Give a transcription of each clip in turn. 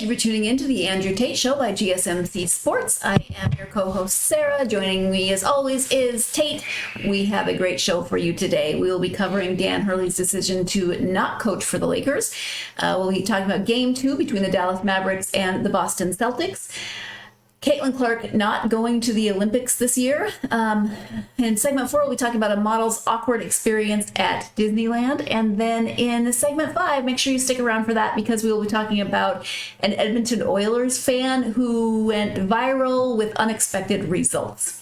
Thank you for tuning in to the Andrew Tate Show by GSMC Sports. I am your co-host, Sarah. Joining me, as always, is Tate. We have a great show for you today. We will be covering Dan Hurley's decision to not coach for the Lakers. We'll be talking about Game 2 between the Dallas Mavericks and the Boston Celtics. Caitlin Clark not going to the Olympics this year. In segment 4, we'll be talking about a model's awkward experience at Disneyland. And then in segment 5, make sure you stick around for that because we will be talking about an Edmonton Oilers fan who went viral with unexpected results.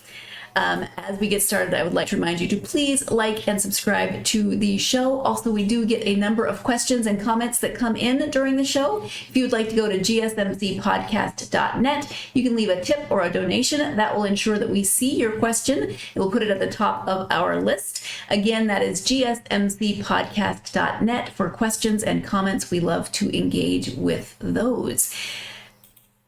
As we get started, I would like to remind you to please like and subscribe to the show. Also, we do get a number of questions and comments that come in during the show. If you would like to go to gsmcpodcast.net, you can leave a tip or a donation. That will ensure that we see your question. It will put it at the top of our list. Again, that is gsmcpodcast.net for questions and comments. We love to engage with those.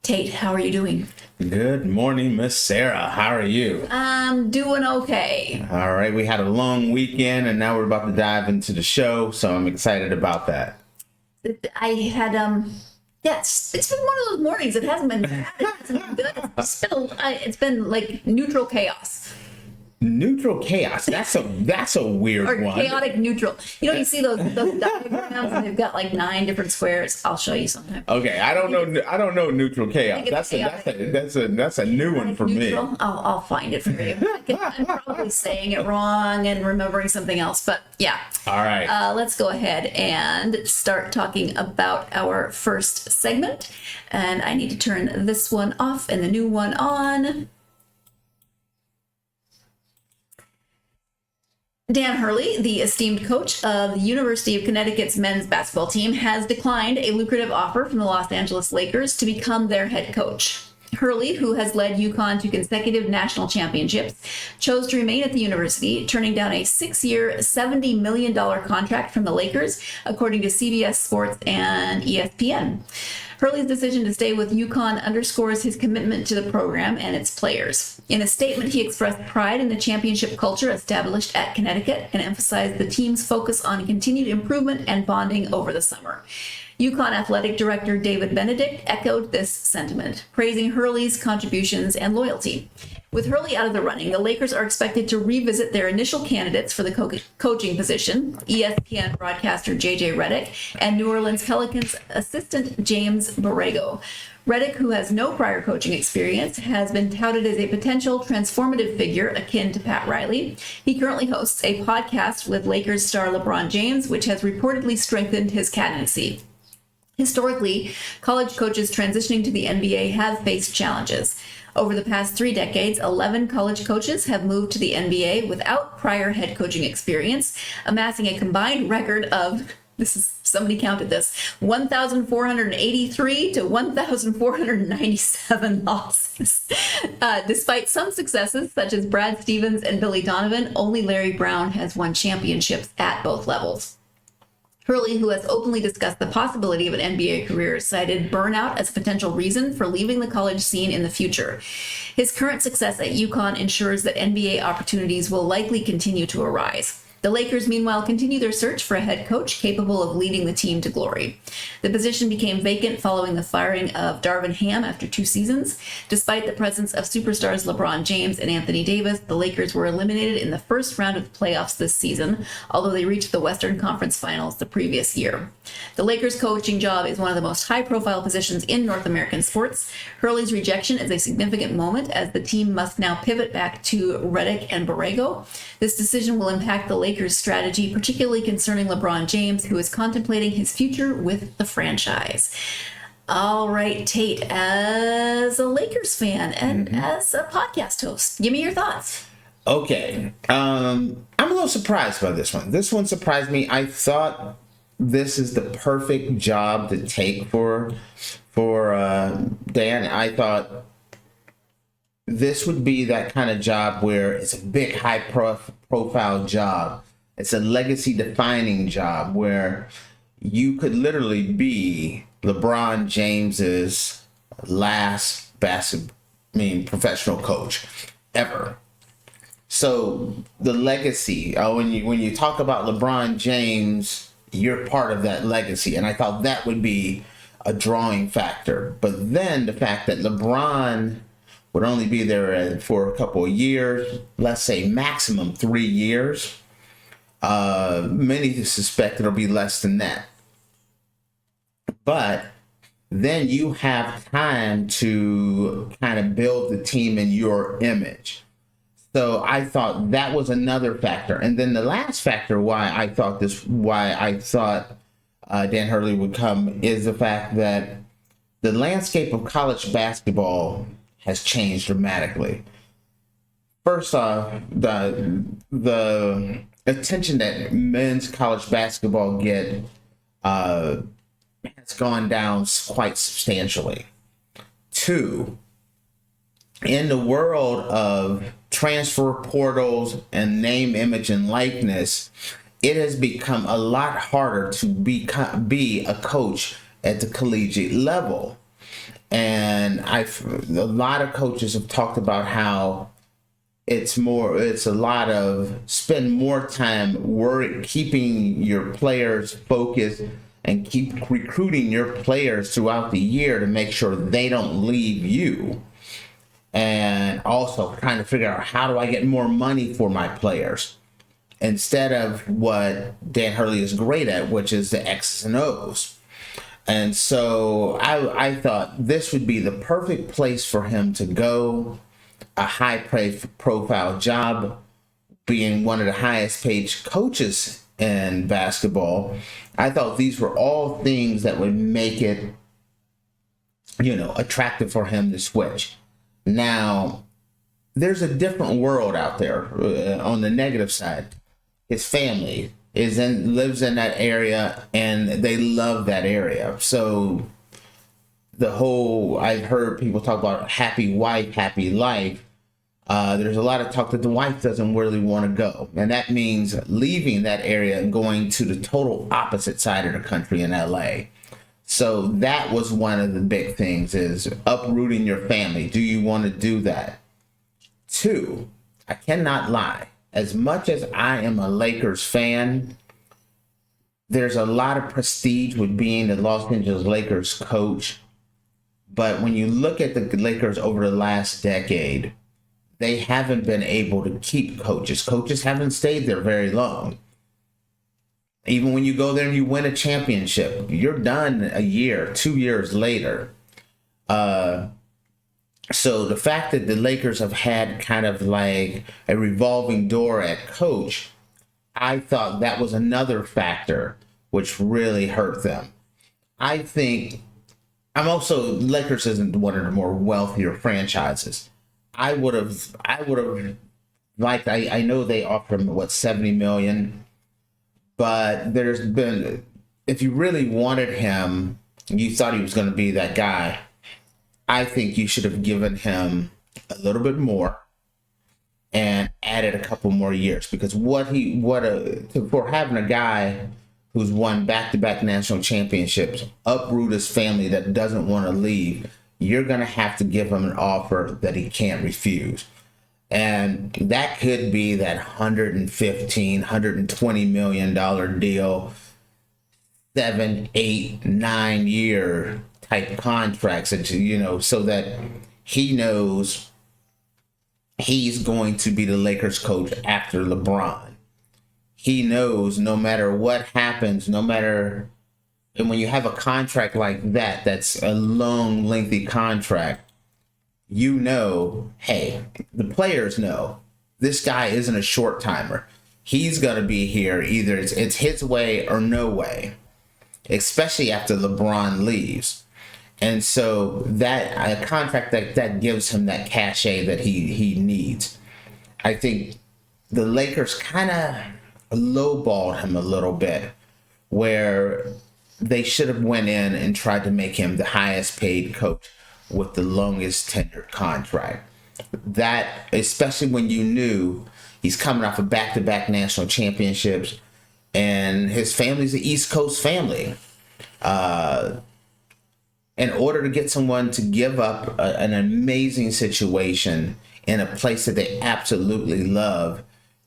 Tate, how are you doing? Good morning, Miss Sarah. How are you? I'm doing okay. All right. We had a long weekend, and now we're about to dive into the show, so I'm excited about that. I had, it's been one of those mornings. It hasn't been bad. It hasn't been good. It's been like neutral chaos. Neutral chaos. That's a weird or one. Chaotic neutral. You know, you see those diagrams and they've got like 9 different squares. I'll show you sometime. Okay, I don't know neutral chaos. That's a new one for neutral. me. I'll find it for you. I'm probably saying it wrong and remembering something else, but yeah. All right. Let's go ahead and start talking about our first segment. And I need to turn this one off and the new one on. Dan Hurley, the esteemed coach of the University of Connecticut's men's basketball team, has declined a lucrative offer from the Los Angeles Lakers to become their head coach. Hurley, who has led UConn to consecutive national championships, chose to remain at the university, turning down a 6-year, $70 million contract from the Lakers, according to CBS Sports and ESPN. Hurley's decision to stay with UConn underscores his commitment to the program and its players. In a statement, he expressed pride in the championship culture established at Connecticut and emphasized the team's focus on continued improvement and bonding over the summer. UConn Athletic Director David Benedict echoed this sentiment, praising Hurley's contributions and loyalty. With Hurley out of the running, the Lakers are expected to revisit their initial candidates for the coaching position, ESPN broadcaster J.J. Redick and New Orleans Pelicans assistant James Borrego. Redick, who has no prior coaching experience, has been touted as a potential transformative figure akin to Pat Riley. He currently hosts a podcast with Lakers star LeBron James, which has reportedly strengthened his candidacy. Historically, college coaches transitioning to the NBA have faced challenges. Over the past 3 decades, 11 college coaches have moved to the NBA without prior head coaching experience, amassing a combined record of, somebody counted this, 1,483 to 1,497 losses. Despite some successes, such as Brad Stevens and Billy Donovan, only Larry Brown has won championships at both levels. Hurley, who has openly discussed the possibility of an NBA career, cited burnout as a potential reason for leaving the college scene in the future. His current success at UConn ensures that NBA opportunities will likely continue to arise. The Lakers, meanwhile, continue their search for a head coach capable of leading the team to glory. The position became vacant following the firing of Darvin Ham after 2 seasons. Despite the presence of superstars LeBron James and Anthony Davis, the Lakers were eliminated in the first round of the playoffs this season, although they reached the Western Conference Finals the previous year. The Lakers' coaching job is one of the most high-profile positions in North American sports. Hurley's rejection is a significant moment as the team must now pivot back to Redick and Borrego. This decision will impact the Lakers' strategy, particularly concerning LeBron James, who is contemplating his future with the franchise. All right, Tate, as a Lakers fan and as a podcast host, give me your thoughts. Okay. I'm a little surprised by this one. This one surprised me. I thought this is the perfect job to take for Dan. I thought this would be that kind of job where it's a big, high-profile job. It's a legacy-defining job where you could literally be LeBron James's last professional coach ever. So the legacy, when you talk about LeBron James, you're part of that legacy, and I thought that would be a drawing factor. But then the fact that LeBron would only be there for a couple of years, let's say maximum 3 years, many suspect it'll be less than that. But then you have time to kind of build the team in your image. So I thought that was another factor. And then the last factor why I thought Dan Hurley would come is the fact that the landscape of college basketball has changed dramatically. First off, the attention that men's college basketball get has gone down quite substantially. Two, in the world of transfer portals and name, image, and likeness, it has become a lot harder to be a coach at the collegiate level. And a lot of coaches have talked about how it's a lot of spend more time keeping your players focused and keep recruiting your players throughout the year to make sure they don't leave you. And also trying to figure out, how do I get more money for my players? Instead of what Dan Hurley is great at, which is the X's and O's. And so I thought this would be the perfect place for him to go, a high-profile job, being one of the highest-paid coaches in basketball. I thought these were all things that would make it, attractive for him to switch. Now, there's a different world out there on the negative side. His family lives in that area, and they love that area. So I've heard people talk about happy wife, happy life. There's a lot of talk that the wife doesn't really want to go. And that means leaving that area and going to the total opposite side of the country in LA. So that was one of the big things, is uprooting your family. Do you want to do that? Two, I cannot lie. As much as I am a Lakers fan, there's a lot of prestige with being the Los Angeles Lakers coach. But when you look at the Lakers over the last decade, they haven't been able to keep coaches. Coaches haven't stayed there very long. Even when you go there and you win a championship, you're done a year, 2 years later. So the fact that the Lakers have had kind of like a revolving door at coach, I thought that was another factor which really hurt them. I think Lakers isn't one of the more wealthier franchises. I would have liked, I know they offered him, $70 million. But there's been, if you really wanted him, you thought he was going to be that guy, I think you should have given him a little bit more and added a couple more years. Because for having a guy who's won back-to-back national championships, uproot his family that doesn't want to leave, you're going to have to give him an offer that he can't refuse. And that could be that $120 million deal, 7, 8, 9 year type contracts, so that he knows he's going to be the Lakers coach after LeBron. He knows no matter what happens, and when you have a contract like that, that's a long, lengthy contract, hey, the players know this guy isn't a short timer. He's going to be here. Either it's his way or no way, especially after LeBron leaves. And so that a contract that gives him that cachet that he needs. I think the Lakers kind of lowballed him a little bit, where they should have went in and tried to make him the highest paid coach with the longest tenured contract. That, especially when you knew he's coming off of back-to-back national championships, and his family's the East Coast family. In order to get someone to give up an amazing situation in a place that they absolutely love,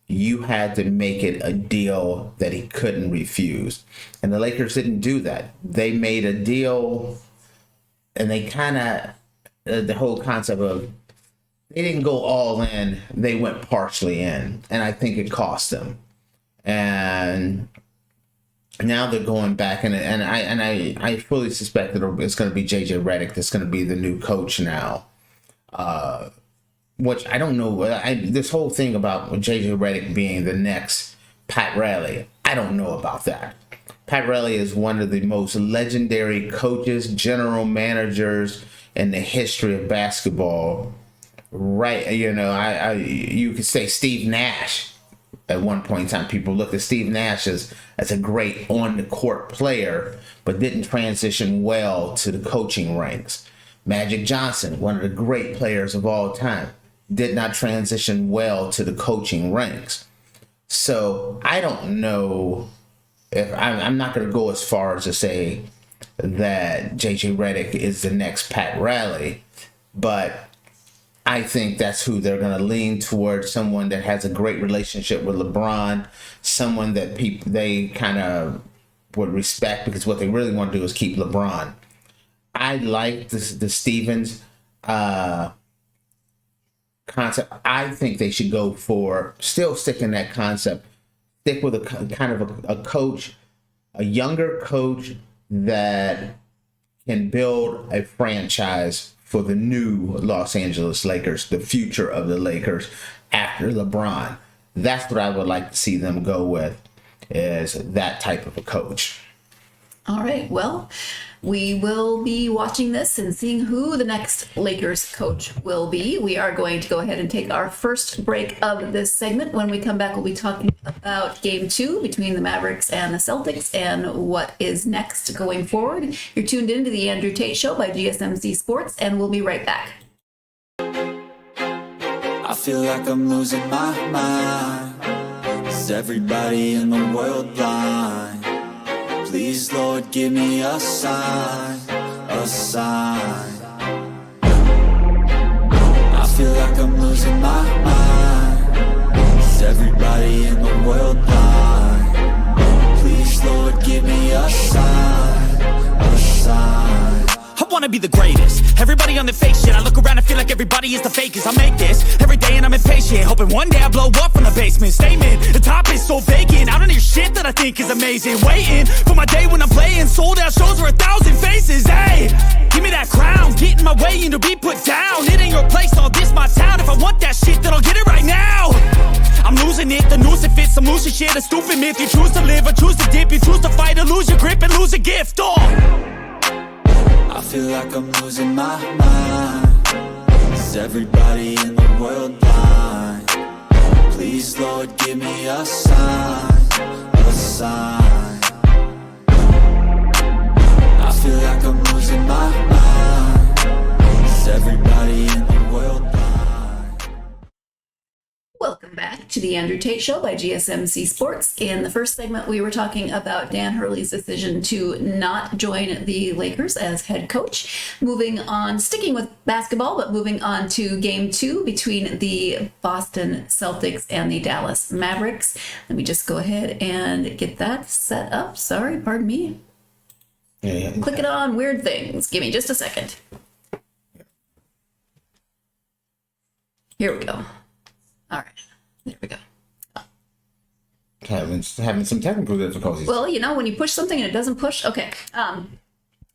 you had to make it a deal that he couldn't refuse. And the Lakers didn't do that. They made a deal, and they kind of, the whole concept of, they didn't go all in, they went partially in. And I think it cost them. And now they're going back, and I fully suspect that it's going to be JJ Redick that's going to be the new coach now. Which I don't know. This whole thing about JJ Redick being the next Pat Riley, I don't know about that. Pat Riley is one of the most legendary coaches, general managers in the history of basketball. Right? You could say Steve Nash. At one point in time, people looked at Steve Nash as a great on-the-court player, but didn't transition well to the coaching ranks. Magic Johnson, one of the great players of all time, did not transition well to the coaching ranks. So I don't know if I'm not going to go as far as to say that JJ Redick is the next Pat Riley, but I think that's who they're going to lean towards, someone that has a great relationship with LeBron, someone that they kind of would respect, because what they really want to do is keep LeBron. I like the Stevens concept. I think they should go for, still stick in that concept, stick with a kind of a coach, a younger coach that can build a franchise for the new Los Angeles Lakers, the future of the Lakers after LeBron. That's what I would like to see them go with, is that type of a coach. All right. Well, we will be watching this and seeing who the next Lakers coach will be. We are going to go ahead and take our first break of this segment. When we come back, we'll be talking about Game 2 between the Mavericks and the Celtics and what is next going forward. You're tuned in to the Andrew Tate Show by GSMC Sports, and we'll be right back. I feel like I'm losing my mind. Is everybody in the world blind? Please, Lord, give me a sign, a sign. I feel like I'm losing my mind. Is everybody in the world blind? Please, Lord, give me a sign, a sign. I wanna be the greatest. Everybody on the fake shit. I look around and feel like everybody is the fakest. I make this every day and I'm impatient, hoping one day I blow up from the basement. Statement, the top is so vacant. I don't hear shit that I think is amazing. Waiting for my day when I'm playing sold out shows for 1,000 faces. Hey, give me that crown, get in my way and to be put down. It ain't your place, all this my town. If I want that shit, then I'll get it right now. I'm losing it, the noose it fits. I'm losing shit, a stupid myth. You choose to live or choose to dip. You choose to fight or lose your grip and lose a gift. I feel like I'm losing my mind. Is everybody in the world blind? Please, Lord, give me a sign, a sign. I feel like I'm losing my mind. Is everybody in the world blind? Welcome back to the Andrew Tate Show by GSMC Sports. In the first segment, we were talking about Dan Hurley's decision to not join the Lakers as head coach. Moving on, sticking with basketball, but moving on to Game 2 between the Boston Celtics and the Dallas Mavericks. Let me just go ahead and get that set up. Sorry, pardon me. Yeah. Clicking on weird things. Give me just a second. Here we go. All right, there we go. Having some technical difficulties. Well, when you push something and it doesn't push, okay.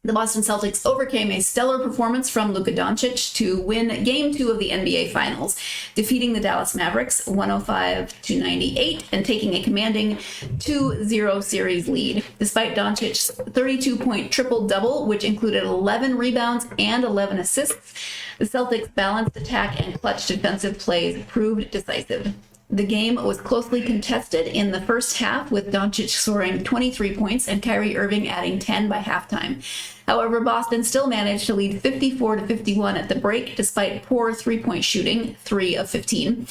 The Boston Celtics overcame a stellar performance from Luka Dončić to win Game 2 of the NBA Finals, defeating the Dallas Mavericks 105-98 and taking a commanding 2-0 series lead. Despite Doncic's 32-point triple-double, which included 11 rebounds and 11 assists, the Celtics' balanced attack and clutch defensive plays proved decisive. The game was closely contested in the first half, with Doncic scoring 23 points and Kyrie Irving adding 10 by halftime. However, Boston still managed to lead 54-51 at the break, despite poor three-point shooting, 3 of 15.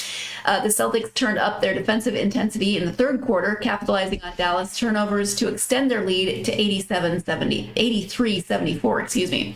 The Celtics turned up their defensive intensity in the third quarter, capitalizing on Dallas turnovers to extend their lead to 83-74.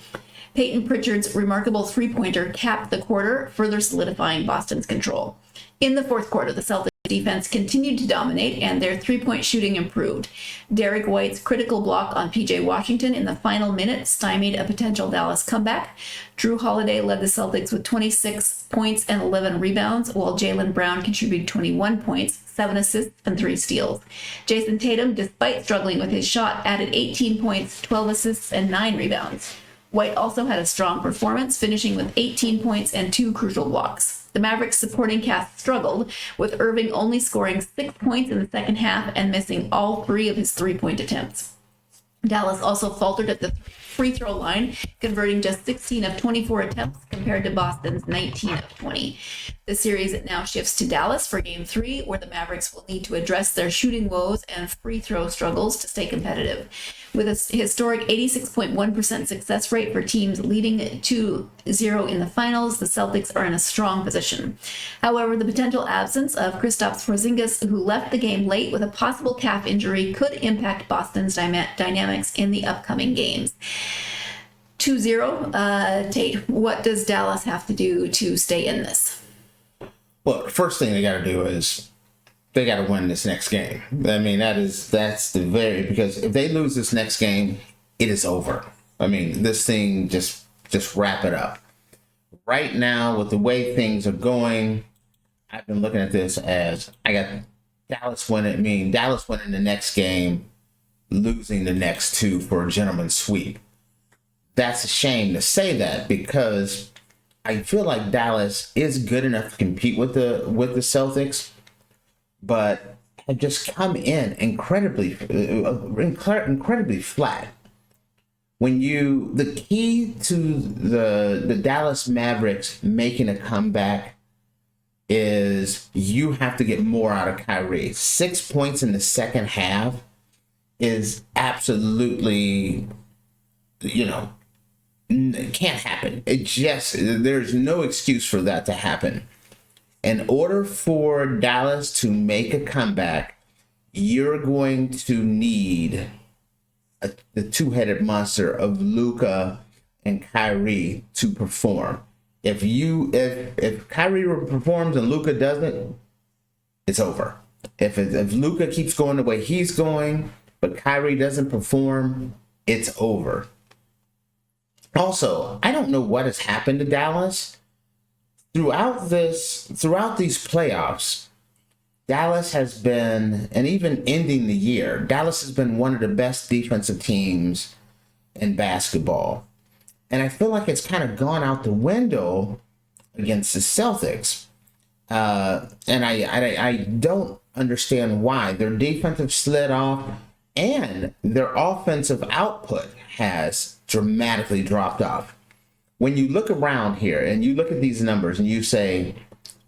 Peyton Pritchard's remarkable three-pointer capped the quarter, further solidifying Boston's control. In the fourth quarter, the Celtics defense continued to dominate, and their three-point shooting improved. Derrick White's critical block on P.J. Washington in the final minute stymied a potential Dallas comeback. Jrue Holiday led the Celtics with 26 points and 11 rebounds, while Jaylen Brown contributed 21 points, 7 assists, and 3 steals. Jason Tatum, despite struggling with his shot, added 18 points, 12 assists, and 9 rebounds. White also had a strong performance, finishing with 18 points and 2 crucial blocks. The Mavericks supporting cast struggled, with Irving only scoring 6 points in the second half and missing all 3 of his three-point attempts. Dallas also faltered at the free throw line, converting just 16 of 24 attempts compared to Boston's 19 of 20. The series now shifts to Dallas for Game 3, where the Mavericks will need to address their shooting woes and free throw struggles to stay competitive. With a historic 86.1% success rate for teams leading 2-0 in the finals, the Celtics are in a strong position. However, the potential absence of Kristaps Porziņģis, who left the game late with a possible calf injury, could impact Boston's dynamics in the upcoming games. 2-0, Tate, what does Dallas have to do to stay in this? Well, the first thing they got to do is they got to win this next game. I mean, because if they lose this next game, it is over. I mean, this thing just wrap it up. Right now, with the way things are going, I've been looking at this as I got Dallas winning. I mean, Dallas winning the next game, losing the next 2 for a gentleman's sweep. That's a shame to say that, because I feel like Dallas is good enough to compete with the Celtics, but have just come in incredibly flat. The key to the Dallas Mavericks making a comeback is you have to get more out of Kyrie. 6 points in the second half is absolutely, it can't happen. There's no excuse for that to happen. In order for Dallas to make a comeback, you're going to need the two-headed monster of Luka and Kyrie to perform. If Kyrie performs and Luka doesn't, it's over. If Luka keeps going the way he's going, but Kyrie doesn't perform, it's over. Also, I don't know what has happened to Dallas. Throughout these playoffs, Dallas has been, and even ending the year, Dallas has been one of the best defensive teams in basketball. And I feel like it's kind of gone out the window against the Celtics. And I don't understand why. Their defensive slid off, and their offensive output has dramatically dropped off. When you look around here and you look at these numbers and you say,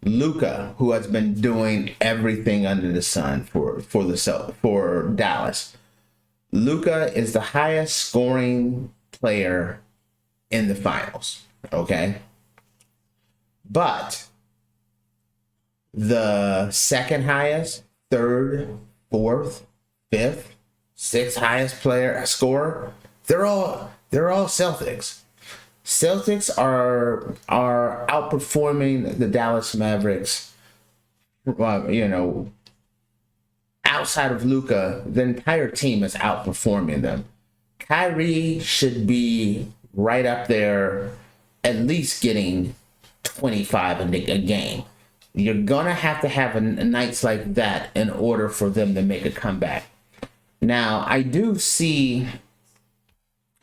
Luka, who has been doing everything under the sun for Dallas, Luka is the highest scoring player in the finals, okay? But the second highest, third, fourth, fifth, sixth highest scorer, they're all Celtics. Celtics are outperforming the Dallas Mavericks. Outside of Luka, the entire team is outperforming them. Kyrie should be right up there, at least getting 25 a game. You're gonna have nights like that in order for them to make a comeback. Now, I do see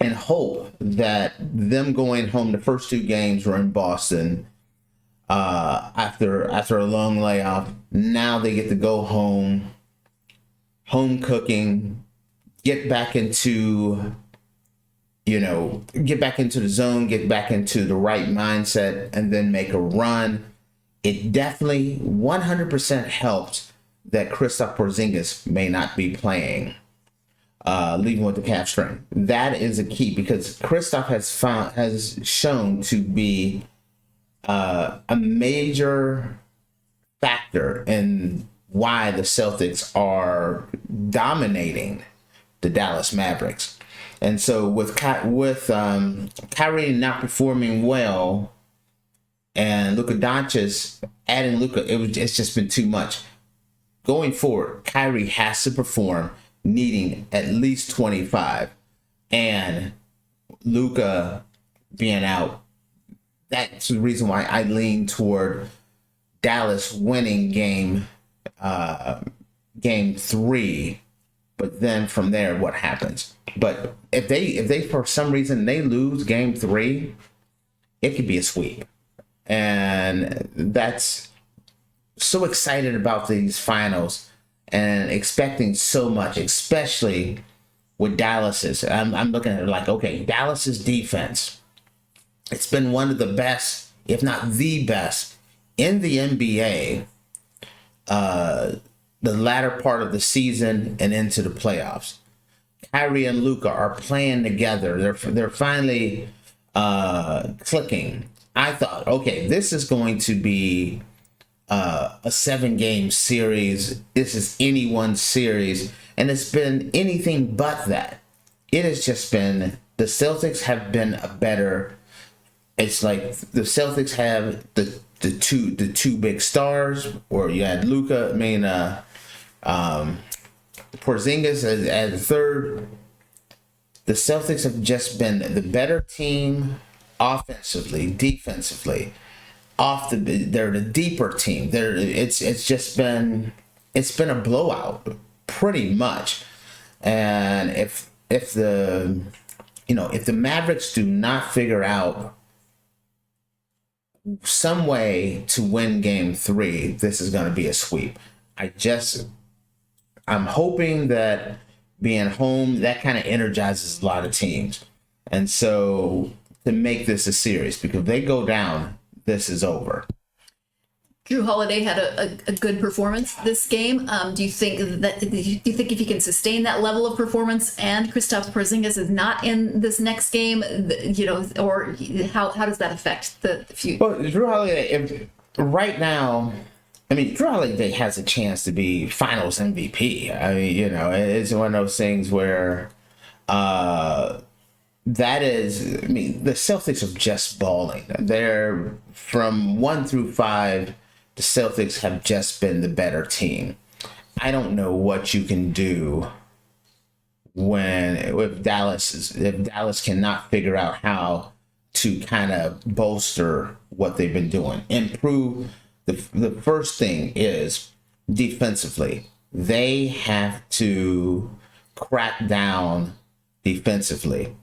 and hope that them going home, the first 2 games were in Boston after a long layoff. Now they get to go home cooking, get back into the zone, get back into the right mindset, and then make a run. It definitely 100% helped that Kristaps Porziņģis may not be playing, leaving with the calf strain. That is a key, because Kristaps has shown to be a major factor in why the Celtics are dominating the Dallas Mavericks. And so with Kyrie not performing well and Luka Dončić adding Luka, it's just been too much. going forward, Kyrie has to perform, needing at least 25, and Luka being out. That's the reason why I lean toward Dallas winning game 3. But then from there, what happens? But if they for some reason they lose game 3, it could be a sweep. And that's so excited about these finals and expecting so much, especially with Dallas's. I'm looking at it like, okay, Dallas's defense. It's been one of the best, if not the best, in the NBA. The latter part of the season and into the playoffs. Kyrie and Luka are playing together. They're finally clicking. I thought, okay, this is going to be a 7-game series. This is anyone's series, and it's been anything but that. It has just been, the Celtics have been a better. It's like the Celtics have the two big stars, or you had Luka. Porziņģis as the third. The Celtics have just been the better team offensively, defensively. They're the deeper team. It's been a blowout pretty much. And if the Mavericks do not figure out some way to win game 3, this is going to be a sweep. I'm hoping that being home, that kind of energizes a lot of teams. And so to make this a series, because if they go down, this is over. Jrue Holiday had a good performance this game. Do you think if he can sustain that level of performance and Kristaps Porziņģis is not in this next game, or how does that affect the future? Well, Jrue Holiday, right now, Jrue Holiday has a chance to be Finals MVP. It's one of those things where the Celtics are just balling. They're from 1 through 5. The Celtics have just been the better team. I don't know what you can do if Dallas cannot figure out how to kind of bolster what they've been doing, improve. The first thing is defensively. They have to crack down defensively.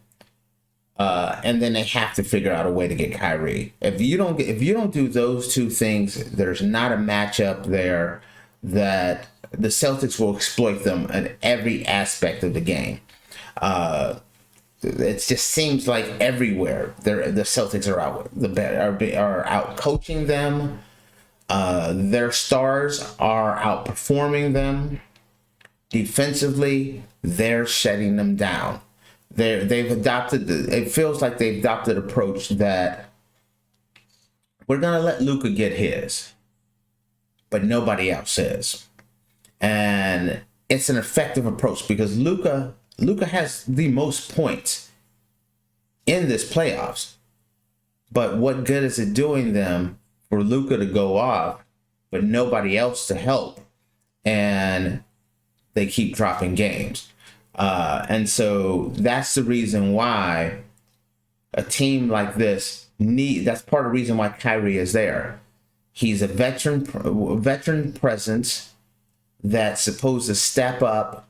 And then they have to figure out a way to get Kyrie. If you don't do those two things, there's not a matchup there that the Celtics will exploit them in every aspect of the game. It just seems like everywhere the Celtics are out coaching them. Their stars are outperforming them. Defensively, they're shutting them down. It feels like they've adopted an approach that we're going to let Luka get his, but nobody else is. And it's an effective approach because Luka has the most points in this playoffs. But what good is it doing them for Luka to go off, but nobody else to help? And they keep dropping games. And so that's the reason why a team like this that's part of the reason why Kyrie is there. He's a veteran presence that's supposed to step up,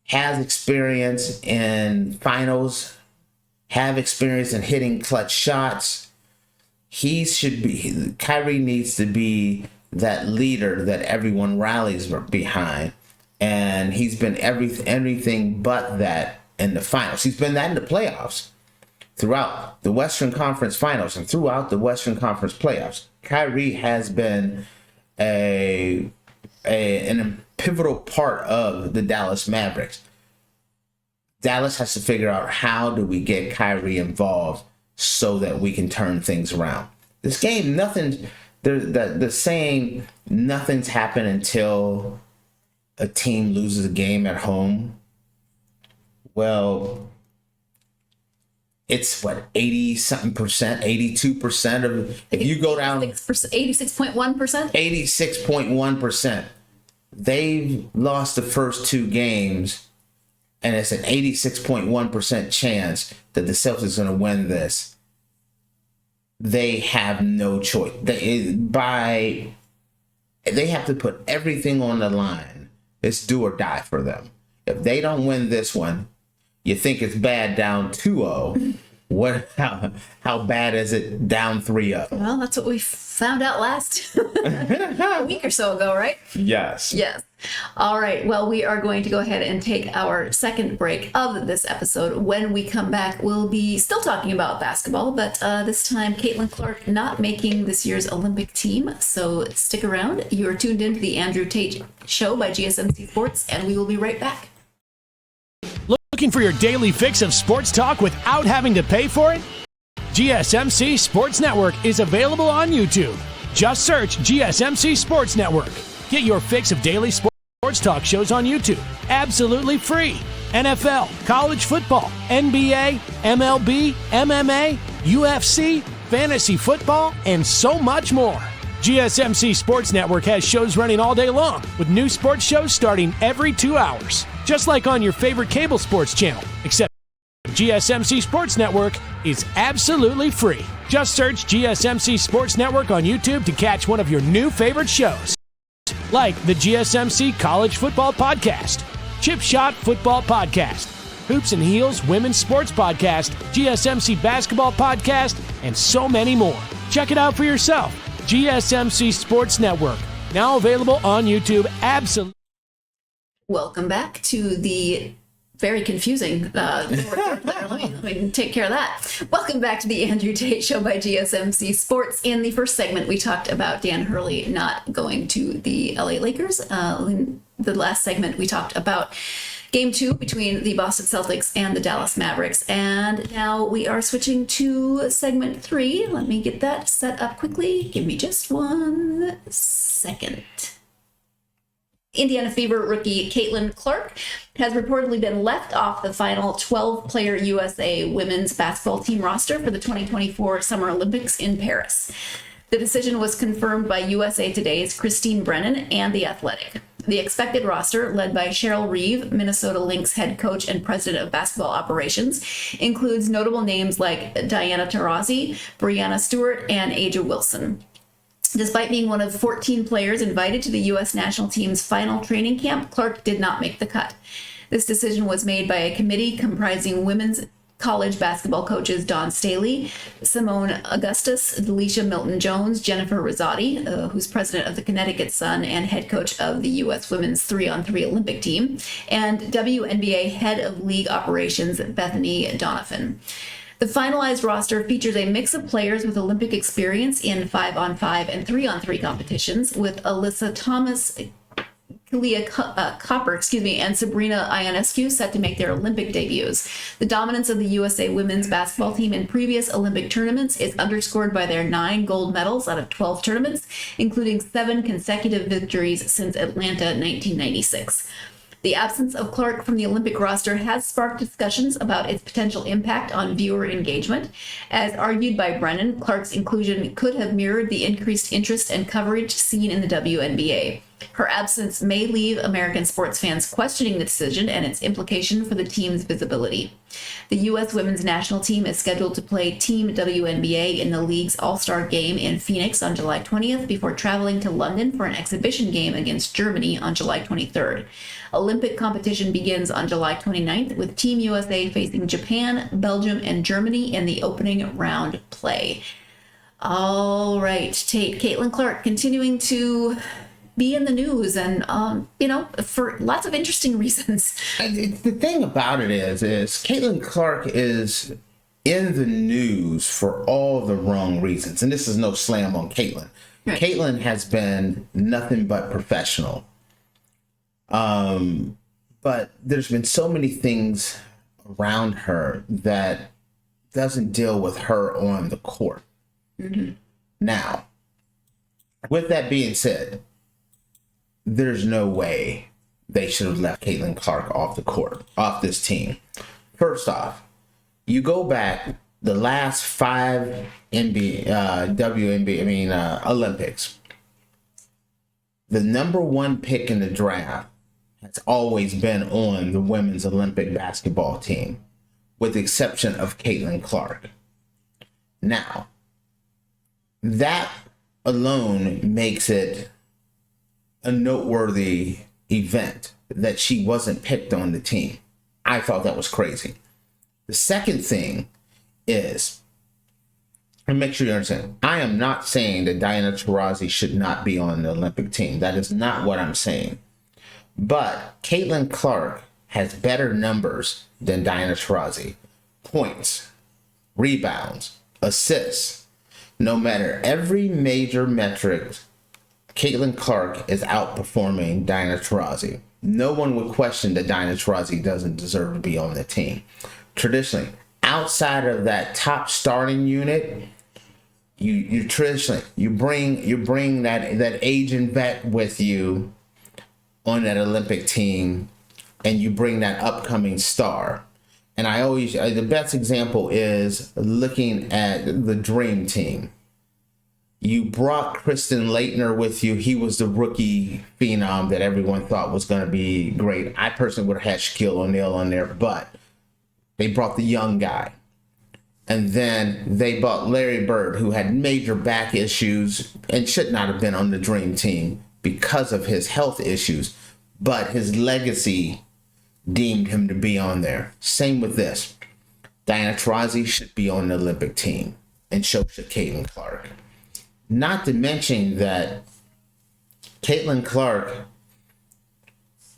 has experience in finals, have experience in hitting clutch shots. Kyrie needs to be that leader that everyone rallies behind. And he's been everything but that in the finals. He's been that in the playoffs, throughout the Western Conference Finals and throughout the Western Conference playoffs. Kyrie has been a pivotal part of the Dallas Mavericks. Dallas has to figure out, how do we get Kyrie involved so that we can turn things around. This game, the saying, nothing's happened until a team loses a game at home. Well, it's 80-something percent, 82% of, if you go down 86.1%. 86.1%. they've lost the first 2 games, and it's an 86.1% chance that the Celtics are going to win this. They have no choice. They have to put everything on the line. It's do or die for them. If they don't win this one, you think it's bad down 2-0. How bad is it down 3-0? Well, that's what we found out last a week or so ago, right? Yes. Yes. All right. Well, we are going to go ahead and take our second break of this episode. When we come back, we'll be still talking about basketball, but this time Caitlin Clark not making this year's Olympic team. So stick around. You are tuned into the Andrew Tate Show by GSMC Sports, and we will be right back. Looking for your daily fix of sports talk without having to pay for it? GSMC Sports Network is available on YouTube. Just search GSMC Sports Network. Get your fix of daily sports talk shows on YouTube, absolutely free. NFL, college football, NBA, MLB, MMA, UFC, fantasy football, and so much more. GSMC Sports Network has shows running all day long, with new sports shows starting every 2 hours. Just like on your favorite cable sports channel, except GSMC Sports Network is absolutely free. Just search GSMC Sports Network on YouTube to catch one of your new favorite shows, like the GSMC College Football Podcast, Chip Shot Football Podcast, Hoops and Heels Women's Sports Podcast, GSMC Basketball Podcast, and so many more. Check it out for yourself. GSMC Sports Network, now available on YouTube. Absolutely. Welcome back to the very confusing let me take care of that. Welcome back to the Andrew Tate Show by GSMC Sports. In the first segment, we talked about Dan Hurley not going to the LA Lakers. In the last segment, we talked about Game 2 between the Boston Celtics and the Dallas Mavericks. And now we are switching to segment 3. Let me get that set up quickly. Give me just 1 second. Indiana Fever rookie Caitlin Clark has reportedly been left off the final 12-player USA women's basketball team roster for the 2024 Summer Olympics in Paris. The decision was confirmed by USA Today's Christine Brennan and The Athletic. The expected roster, led by Cheryl Reeve, Minnesota Lynx head coach and president of basketball operations, includes notable names like Diana Taurasi, Brianna Stewart, and Aja Wilson. Despite being one of 14 players invited to the U.S. national team's final training camp, Clark did not make the cut. This decision was made by a committee comprising women's college basketball coaches Dawn Staley, Simone Augustus, Delisha Milton-Jones, Jennifer Rosati, who's president of the Connecticut Sun and head coach of the U.S. women's 3-on-3 Olympic team, and WNBA head of league operations Bethany Donovan. The finalized roster features a mix of players with Olympic experience in 5-on-5 and 3-on-3 competitions, with Alyssa Thomas, Kalia Copper, and Sabrina Ionescu set to make their Olympic debuts. The dominance of the USA women's basketball team in previous Olympic tournaments is underscored by their 9 gold medals out of 12 tournaments, including 7 consecutive victories since Atlanta 1996. The absence of Clark from the Olympic roster has sparked discussions about its potential impact on viewer engagement. As argued by Brennan, Clark's inclusion could have mirrored the increased interest and coverage seen in the WNBA. Her absence may leave American sports fans questioning the decision and its implication for the team's visibility. The U.S. women's national team is scheduled to play Team WNBA in the league's All-Star game in Phoenix on July 20th before traveling to London for an exhibition game against Germany on July 23rd. Olympic competition begins on July 29th with Team USA facing Japan, Belgium, and Germany in the opening round play. All right, Tate, Caitlin Clark continuing to be in the news and, for lots of interesting reasons. The thing about it is Caitlin Clark is in the news for all the wrong reasons. And this is no slam on Caitlin. Right. Caitlin has been nothing but professional. But there's been so many things around her that doesn't deal with her on the court. Mm-hmm. Now, with that being said, there's no way they should have left Caitlin Clark off the court, off this team. First off, you go back the last 5 Olympics. the number one pick in the draft has always been on the women's Olympic basketball team, with the exception of Caitlin Clark. Now, that alone makes it a noteworthy event that she wasn't picked on the team. I thought that was crazy. The second thing is, and make sure you understand, I am not saying that Diana Taurasi should not be on the Olympic team. That is not what I'm saying. But Caitlin Clark has better numbers than Diana Taurasi. Points, rebounds, assists. No matter every major metric, Caitlin Clark is outperforming Diana Taurasi. No one would question that Diana Taurasi doesn't deserve to be on the team. Traditionally, outside of that top starting unit, you traditionally you bring that aging vet with you on that Olympic team, and you bring that upcoming star. And I always, the best example is looking at the Dream Team. You brought Kristen Leitner with you. He was the rookie phenom that everyone thought was going to be great. I personally would have had Shaquille O'Neal on there, but they brought the young guy. And then they brought Larry Bird, who had major back issues and should not have been on the Dream Team because of his health issues, but his legacy deemed him to be on there. Same with this. Diana Taurasi should be on the Olympic team, and so should Caitlin Clark. Not to mention that Caitlin Clark,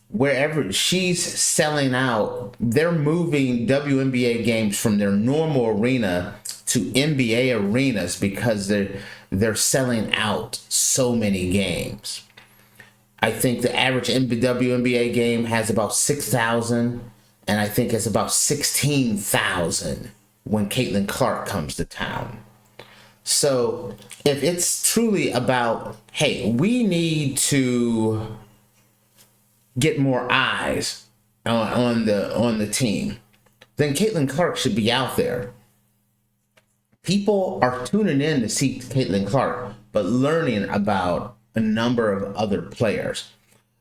wherever she's selling out, they're moving WNBA games from their normal arena to NBA arenas because they're selling out so many games. I think the average WNBA game has about 6,000, and I think it's about 16,000 when Caitlin Clark comes to town. So if it's truly about, hey, we need to get more eyes on the team, then Caitlin Clark should be out there. People are tuning in to see Caitlin Clark, but learning about a number of other players.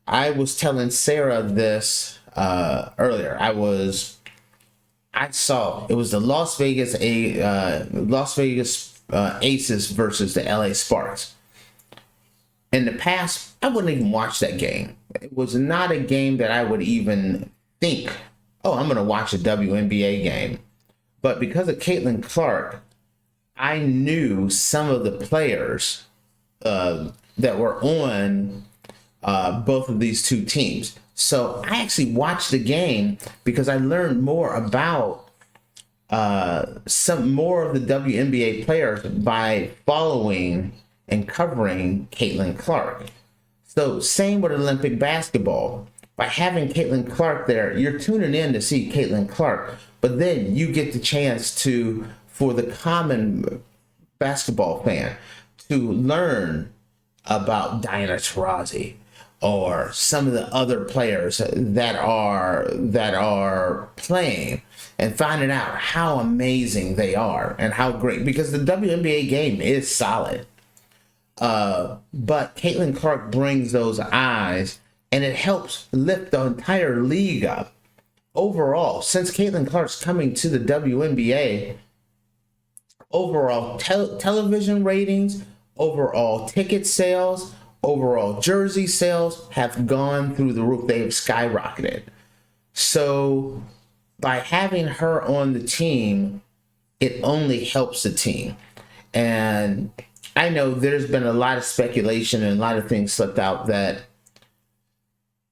I was telling Sarah this earlier. I saw it was the Las Vegas Aces versus the LA Sparks. In the past, I wouldn't even watch that game. It was not a game that I would even think, oh, I'm going to watch a WNBA game. But because of Caitlin Clark, I knew some of the players that were on both of these two teams. So I actually watched the game because I learned more about some more of the WNBA players by following and covering Caitlin Clark. So same with Olympic basketball. By having Caitlin Clark there, you're tuning in to see Caitlin Clark, but then you get the chance for the common basketball fan to learn about Diana Taurasi or some of the other players that are playing, and finding out how amazing they are and how great, because the WNBA game is solid. But Caitlin Clark brings those eyes, and it helps lift the entire league up. Overall, since Caitlin Clark's coming to the WNBA, overall television ratings, overall ticket sales, overall jersey sales have gone through the roof. They have skyrocketed. So by having her on the team, it only helps the team. And I know there's been a lot of speculation and a lot of things slipped out that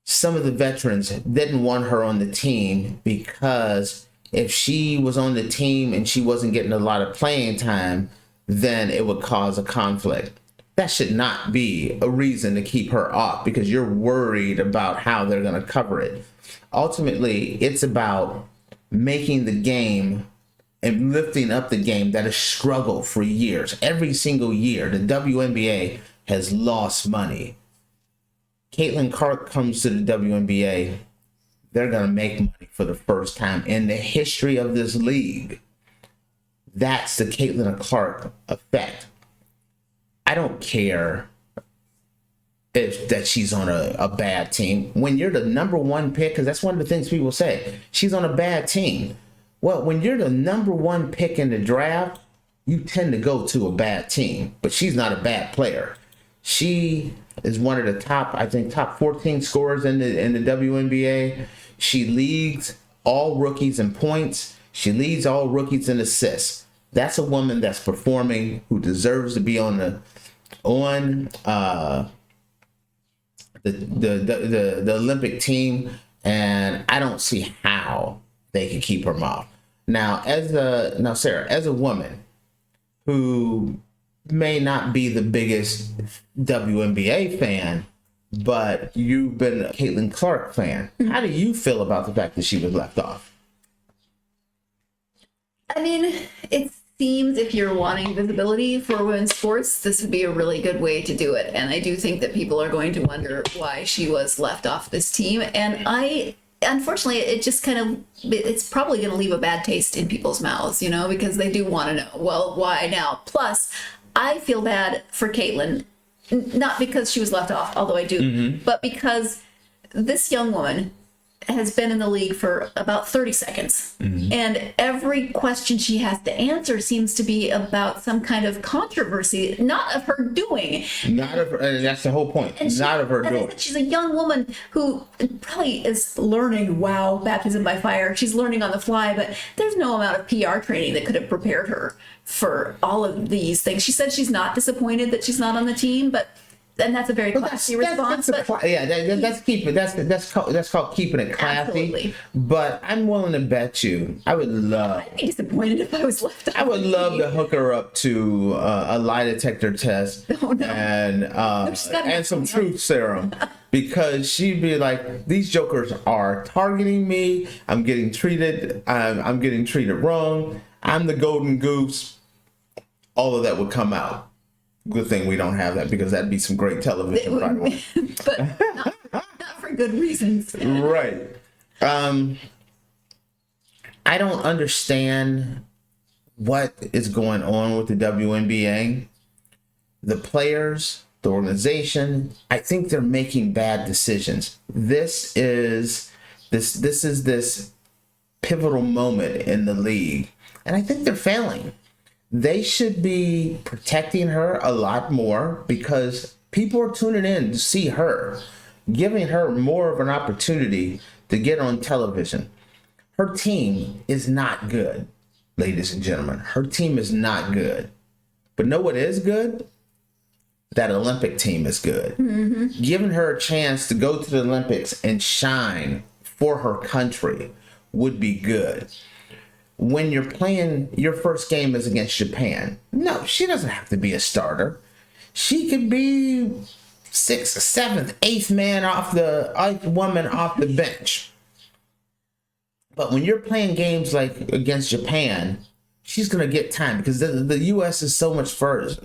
some of the veterans didn't want her on the team because if she was on the team and she wasn't getting a lot of playing time, then it would cause a conflict. That should not be a reason to keep her off because you're worried about how they're going to cover it. Ultimately, it's about making the game and lifting up the game that has struggled for years. Every single year, the WNBA has lost money. Caitlin Clark comes to the WNBA, they're going to make money for the first time in the history of this league. That's the Caitlin Clark effect. I don't care that she's on a bad team. When you're the number one pick, because that's one of the things people say, she's on a bad team. Well, when you're the number one pick in the draft, you tend to go to a bad team. But she's not a bad player. She is one of the top 14 scorers in the WNBA. She leads all rookies in points. She leads all rookies in assists. That's a woman that's performing, who deserves to be on the Olympic team, and I don't see how they can keep her off. Now, Sarah, as a woman who may not be the biggest WNBA fan, but you've been a Caitlin Clark fan, how do you feel about the fact that she was left off? I mean, it seems if you're wanting visibility for women's sports, this would be a really good way to do it. And I do think that people are going to wonder why she was left off this team. And unfortunately, it just it's probably going to leave a bad taste in people's mouths, because they do want to know, well, why now? Plus, I feel bad for Caitlin, not because she was left off, although I do, but because this young woman has been in the league for about 30 seconds. And every question she has to answer seems to be about some kind of controversy, not of her doing. Not of her, and that's the whole point. Not of her doing. She's a young woman who probably is learning, baptism by fire. She's learning on the fly, but there's no amount of PR training that could have prepared her for all of these things. She said she's not disappointed that she's not on the team, and that's a very classy response. That's called keeping it classy. Absolutely. But I'm willing to bet you, I'd be disappointed if I was left out. I would love to hook her up to a lie detector test and some truth serum, because she'd be like, these jokers are targeting me. I'm getting treated wrong. I'm the golden goose. All of that would come out. Good thing we don't have that, because that'd be some great television right away. But not for good reasons. Right. I don't understand what is going on with the WNBA. The players, the organization, I think they're making bad decisions. This is this pivotal moment in the league, and I think they're failing. They should be protecting her a lot more, because people are tuning in to see her, giving her more of an opportunity to get on television. Her team is not good, ladies and gentlemen. Her team is not good. But know what is good? That Olympic team is good. Giving her a chance to go to the Olympics and shine for her country would be good. When you're playing, your first game is against Japan. No, she doesn't have to be a starter. She could be 6th, 7th, 8th man woman off the bench. But when you're playing games like against Japan, she's going to get time, because the U.S. is so much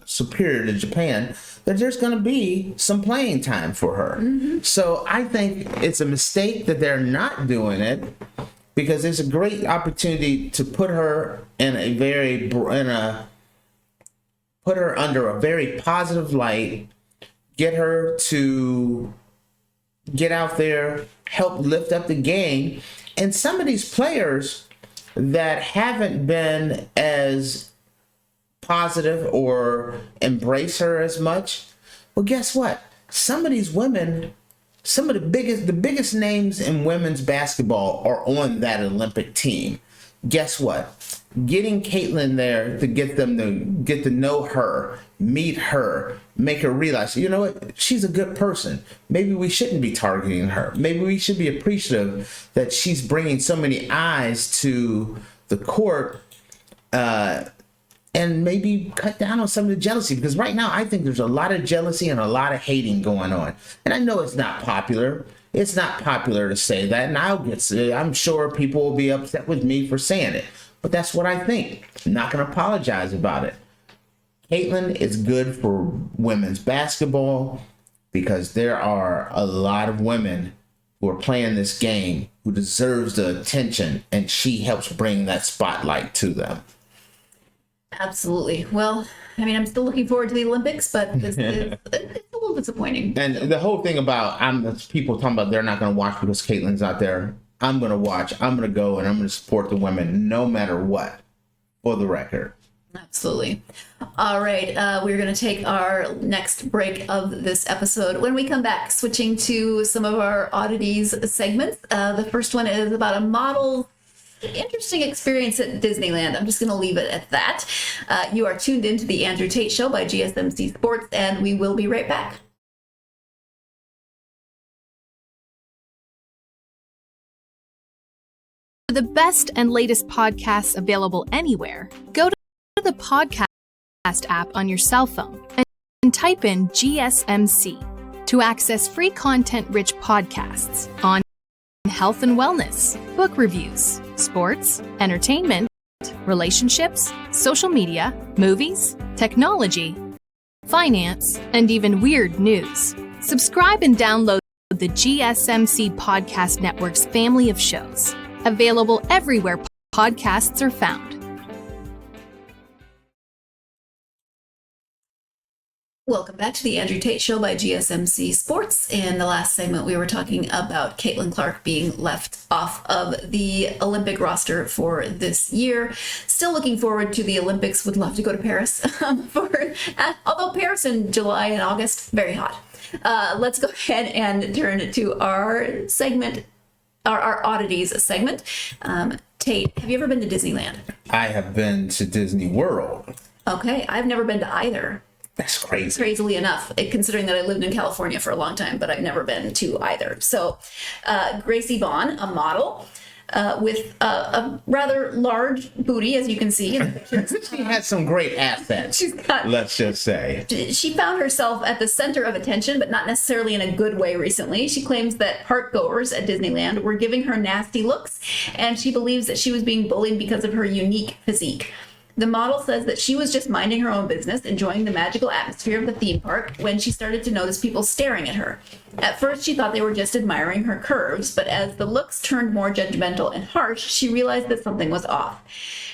superior to Japan that there's going to be some playing time for her. So I think it's a mistake that they're not doing it, because it's a great opportunity to put her under a very positive light, get her to get out there, help lift up the game. And some of these players that haven't been as positive or embrace her as much, well, guess what? Some of these women, some of the biggest names in women's basketball are on that Olympic team. Guess what? Getting Caitlin there to get to know her, meet her, make her realize, you know what, she's a good person. Maybe we shouldn't be targeting her. Maybe we should be appreciative that she's bringing so many eyes to the court, and maybe cut down on some of the jealousy, because right now I think there's a lot of jealousy and a lot of hating going on. And I know it's not popular. It's not popular to say that, and I'm sure people will be upset with me for saying it, but that's what I think. I'm not going to apologize about it. Caitlin is good for women's basketball, because there are a lot of women who are playing this game who deserves the attention, and she helps bring that spotlight to them. Absolutely. Well, I mean, I'm still looking forward to the Olympics, but it's a little little disappointing. And the whole thing about people talking about they're not going to watch because Caitlin's not there. I'm going to watch. I'm going to go and I'm going to support the women no matter what, for the record. Absolutely. All right. We're going to take our next break of this episode. When we come back, switching to some of our oddities segments. The first one is about a model interesting experience at Disneyland. I'm just going to leave it at that. You are tuned into the Andrew Tate Show by GSMC Sports, and we will be right back. For the best and latest podcasts available anywhere, go to the podcast app on your cell phone and type in GSMC to access free content-rich podcasts on health and wellness, book reviews, sports, entertainment, relationships, social media, movies, technology, finance, and even weird news. Subscribe and download the GSMC Podcast Network's family of shows, available everywhere podcasts are found. Welcome back to the Andrew Tate Show by GSMC Sports. In the last segment, we were talking about Caitlin Clark being left off of the Olympic roster for this year. Still looking forward to the Olympics. Would love to go to Paris. Although Paris in July and August, very hot. Let's go ahead and turn to our segment, our oddities segment. Tate, have you ever been to Disneyland? I have been to Disney World. Okay, I've never been to either. That's crazy. Crazily enough, considering that I lived in California for a long time, but I've never been to either. So Gracie Vaughn, a model with a rather large booty, as you can see. She has some great assets, let's just say. She found herself at the center of attention, but not necessarily in a good way recently. She claims that park goers at Disneyland were giving her nasty looks, and she believes that she was being bullied because of her unique physique. The model says that she was just minding her own business, enjoying the magical atmosphere of the theme park, when she started to notice people staring at her. At first, she thought they were just admiring her curves, but as the looks turned more judgmental and harsh, she realized that something was off.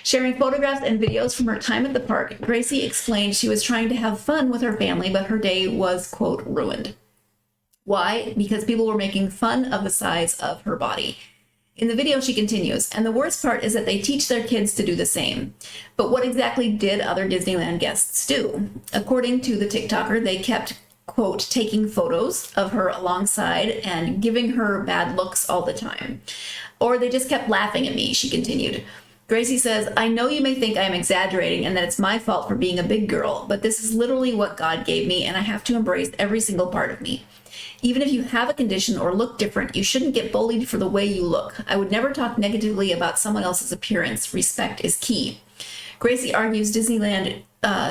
Sharing photographs and videos from her time at the park, Gracie explained she was trying to have fun with her family, but her day was, quote, ruined. Why? Because people were making fun of the size of her body. In the video, she continues, and the worst part is that they teach their kids to do the same. But what exactly did other Disneyland guests do? According to the TikToker, they kept, quote, taking photos of her alongside and giving her bad looks all the time. Or they just kept laughing at me, she continued. Gracie says, I know you may think I am exaggerating and that it's my fault for being a big girl, but this is literally what God gave me, and I have to embrace every single part of me. Even if you have a condition or look different, you shouldn't get bullied for the way you look. I would never talk negatively about someone else's appearance. Respect is key. Gracie argues Disneyland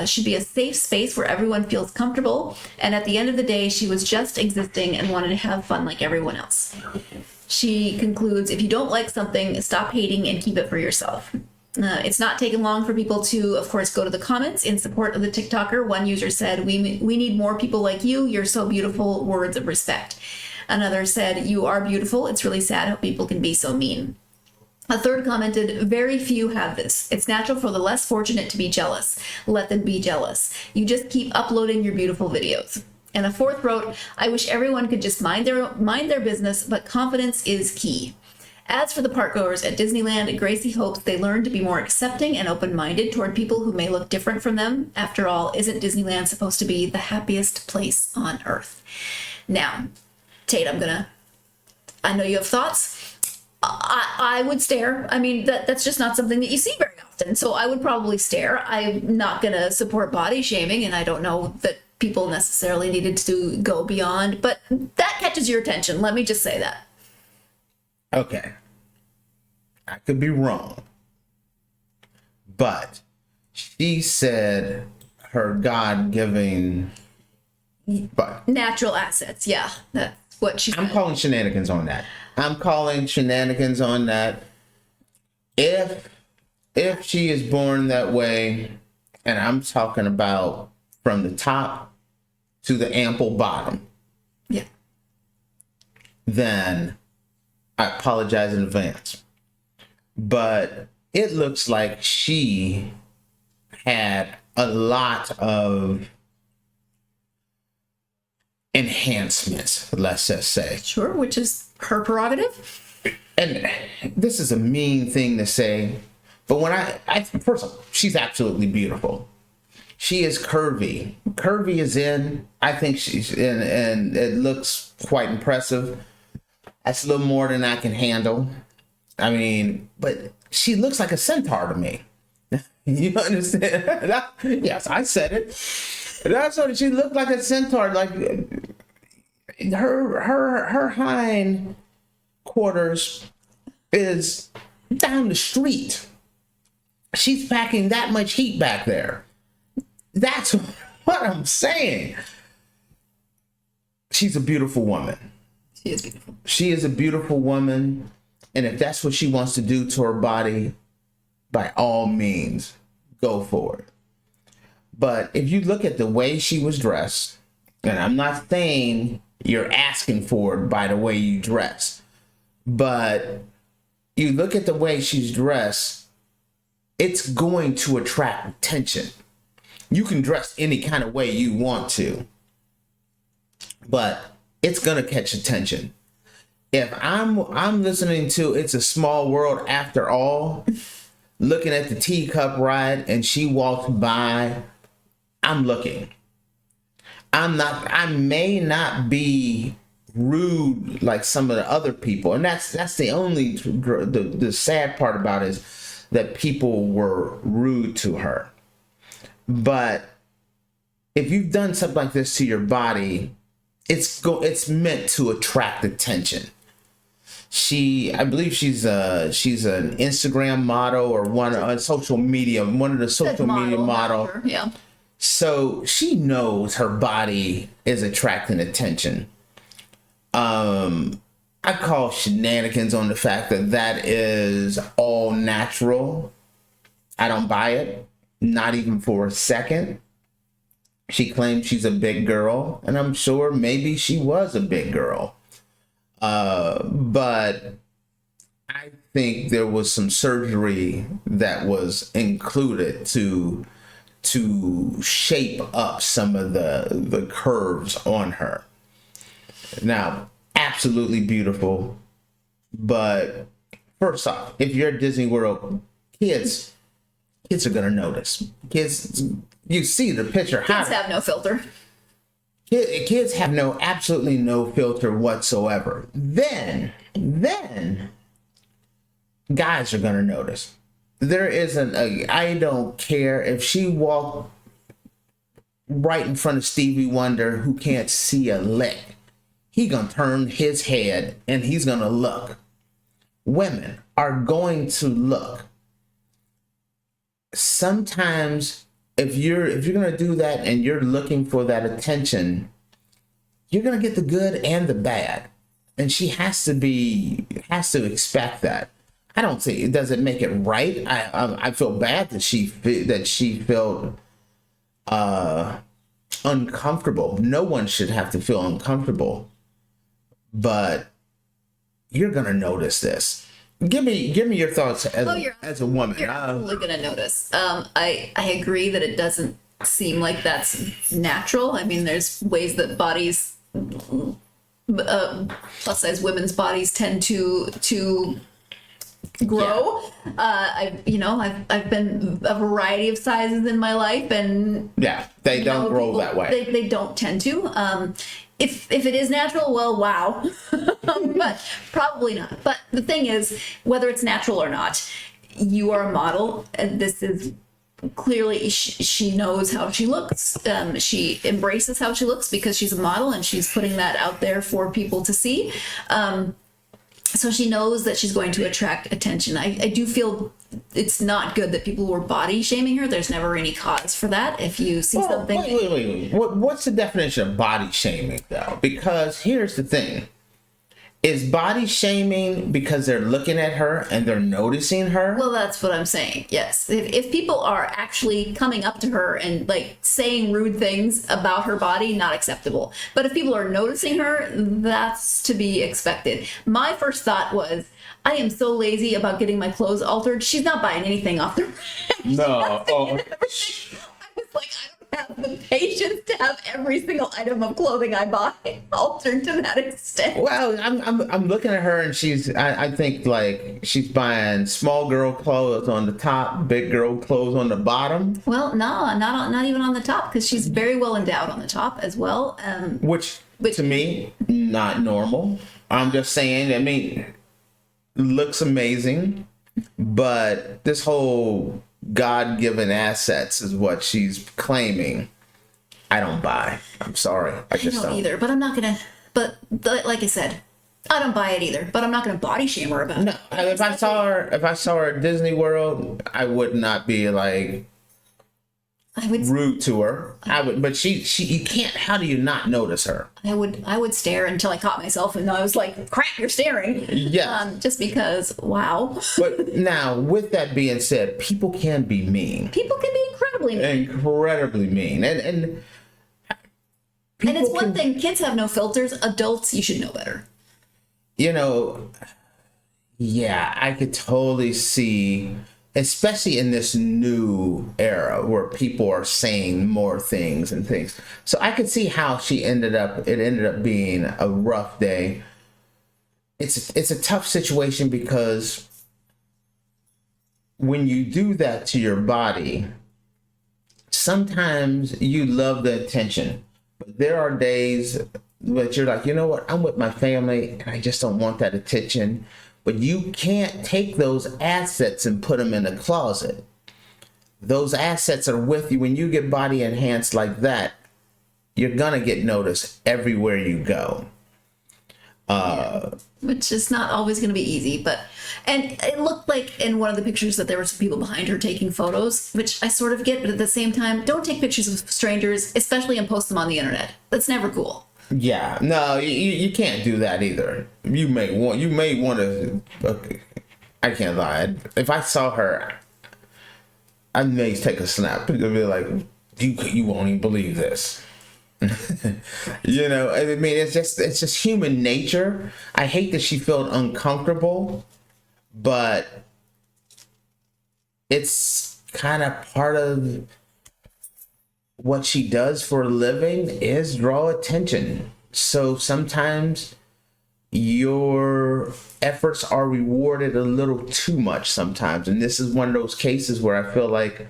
should be a safe space where everyone feels comfortable, and at the end of the day, she was just existing and wanted to have fun like everyone else. She concludes, if you don't like something, stop hating and keep it for yourself. It's not taken long for people to, of course, go to the comments in support of the TikToker. One user said, we need more people like you. You're so beautiful. Words of respect. Another said, you are beautiful. It's really sad how people can be so mean. A third commented, very few have this. It's natural for the less fortunate to be jealous. Let them be jealous. You just keep uploading your beautiful videos. And a fourth wrote, I wish everyone could just mind their business, but confidence is key. As for the parkgoers at Disneyland, Gracie hopes they learn to be more accepting and open-minded toward people who may look different from them. After all, isn't Disneyland supposed to be the happiest place on earth? Now, Tate, I know you have thoughts. I would stare. I mean, that's just not something that you see very often. So I would probably stare. I'm not going to support body shaming, and I don't know that people necessarily needed to go beyond, but that catches your attention. Let me just say that. Okay. I could be wrong. But she said her God-given natural assets. Yeah, that's what she said. I'm calling shenanigans on that. If she is born that way, and I'm talking about from the top to the ample bottom, yeah, then I apologize in advance. But it looks like she had a lot of enhancements, let's just say. Sure, which is her prerogative. And this is a mean thing to say, but when I first of all, she's absolutely beautiful. She is curvy. Curvy is in. I think she's in, and it looks quite impressive. That's a little more than I can handle. I mean, but she looks like a centaur to me. You understand? Yes, I said it. That's what she looked like, a centaur. Like her hind quarters is down the street. She's packing that much heat back there. That's what I'm saying. She's a beautiful woman. She is beautiful. She is a beautiful woman. And if that's what she wants to do to her body, by all means, go for it. But if you look at the way she was dressed, and I'm not saying you're asking for it by the way you dress, but you look at the way she's dressed, it's going to attract attention. You can dress any kind of way you want to, but it's going to catch attention. If I'm listening to It's a Small World After All, looking at the teacup ride, and she walks by, I'm looking. I may not be rude like some of the other people, and that's the only the sad part about it is that people were rude to her. But if you've done something like this to your body, it's meant to attract attention. I believe she's an Instagram model or one of the social media model. Sure. Yeah. So she knows her body is attracting attention. I call shenanigans on the fact that is all natural. I don't buy it, not even for a second. She claims she's a big girl, and I'm sure maybe she was a big girl. But I think there was some surgery that was included to shape up some of the curves on her. Now, absolutely beautiful. But first off, if you're at Disney World, kids are going to notice. Kids, you see the picture. Kids have no filter. Kids have absolutely no filter whatsoever. Then guys are going to notice. There isn't I don't care if she walked right in front of Stevie Wonder, who can't see a lick. He going to turn his head and he's going to look. Women are going to look. Sometimes if you're going to do that and you're looking for that attention, you're going to get the good and the bad. And she has to expect that. I don't think it doesn't make it right. I feel bad that she felt uncomfortable. No one should have to feel uncomfortable, but you're gonna notice this. Give me your thoughts as a woman. You're absolutely gonna notice. I agree that it doesn't seem like that's natural. I mean, there's ways that bodies, plus size women's bodies, tend to grow. Yeah. I've been a variety of sizes in my life, and they don't grow that way. They don't tend to. If it is natural, well, wow, but probably not. But the thing is, whether it's natural or not, you are a model, and this is clearly she knows how she looks. She embraces how she looks because she's a model, and she's putting that out there for people to see. So she knows that she's going to attract attention. I do feel it's not good that people were body shaming her. There's never any cause for that. If you see something... Wait. What's the definition of body shaming, though? Because here's the thing. Is body shaming because they're looking at her and they're noticing her? Well, that's what I'm saying. Yes. If people are actually coming up to her and saying rude things about her body, not acceptable. But if people are noticing her, that's to be expected. My first thought was, I am so lazy about getting my clothes altered. She's not buying anything off the rack. No. I was like, I don't have the patience to have every single item of clothing I buy altered to that extent. Well, I'm looking at her, and I think like she's buying small girl clothes on the top, big girl clothes on the bottom. Well, no, not even on the top, because she's very well endowed on the top as well. Which to me, not normal. I'm just saying, I mean, looks amazing, but this whole God-given assets is what she's claiming. I don't buy. I'm sorry. I just don't either, but I'm not gonna. But like I said, I don't buy it either. But I'm not gonna body shame her about it. No, if I saw her at Disney World, I would not be like rude to her. I would, but she you can't. How do you not notice her? I would stare until I caught myself, and I was like, "Crap, you're staring." Yes. Just because, wow. But now, with that being said, people can be mean. People can be incredibly mean. Incredibly mean, and it's one thing. Kids have no filters. Adults, you should know better. You know, yeah, I could totally see, especially in this new era where people are saying more things and things. So I could see how it ended up being a rough day. It's a tough situation because when you do that to your body, sometimes you love the attention, but there are days that you're like, you know what, I'm with my family and I just don't want that attention. But you can't take those assets and put them in a closet. Those assets are with you. When you get body enhanced like that, you're gonna get noticed everywhere you go. Which is not always going to be easy, and it looked like in one of the pictures that there were some people behind her taking photos, which I sort of get, but at the same time, don't take pictures of strangers, especially and post them on the internet. That's never cool. Yeah, no, you can't do that either. You may want to. I can't lie. If I saw her, I may take a snap. It'll be like, you won't even believe this. You know, I mean, it's just human nature. I hate that she felt uncomfortable, but it's kind of part of what she does for a living is draw attention. So sometimes your efforts are rewarded a little too much sometimes. And this is one of those cases where I feel like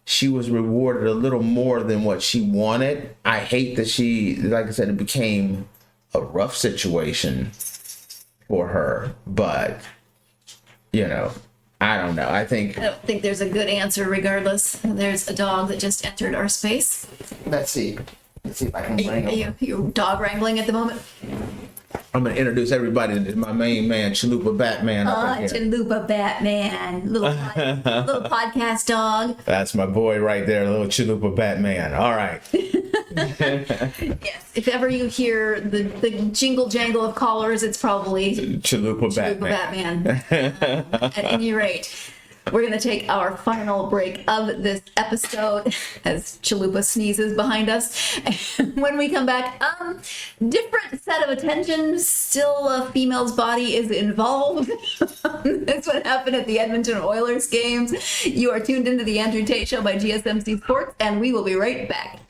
she was rewarded a little more than what she wanted. I hate that she, like I said, it became a rough situation for her. But, you know, I don't know. I don't think there's a good answer regardless. There's a dog that just entered our space. Let's see if I can wrangle. You dog wrangling at the moment? I'm going to introduce everybody to my main man, Chalupa Batman. Chalupa Batman. Little podcast dog. That's my boy right there, little Chalupa Batman. All right. Yes. If ever you hear the jingle jangle of callers, it's probably Chalupa Batman. At any rate, we're going to take our final break of this episode as Chalupa sneezes behind us. And when we come back, different set of attention. Still a female's body is involved. That's what happened at the Edmonton Oilers games. You are tuned into the Andrew Tate Show by GSMC Sports, and we will be right back.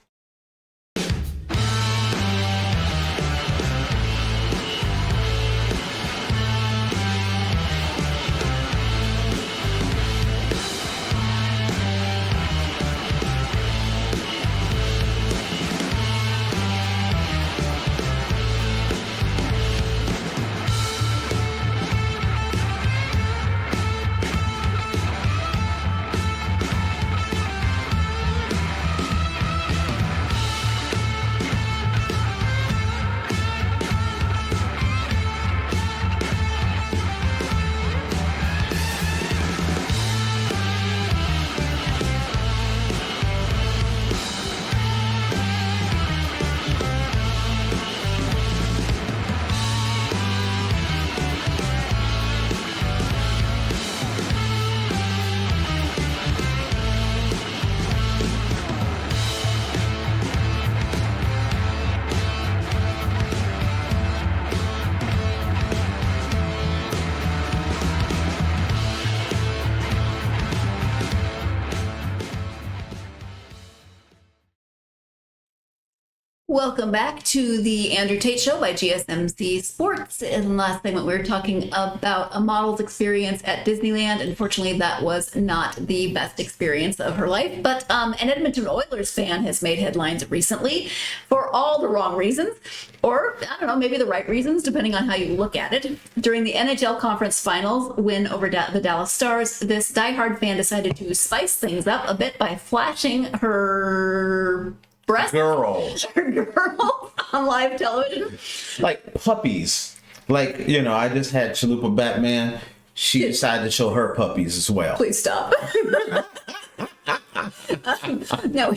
Welcome back to the Andrew Tate Show by GSMC Sports. In the last segment, we were talking about a model's experience at Disneyland. Unfortunately, that was not the best experience of her life. But an Edmonton Oilers fan has made headlines recently for all the wrong reasons, or I don't know, maybe the right reasons, depending on how you look at it. During the NHL Conference Finals win over the Dallas Stars, this diehard fan decided to spice things up a bit by flashing her girl on live television, like puppies. Like, I just had Chalupa Batman. She decided to show her puppies as well. Please stop. No,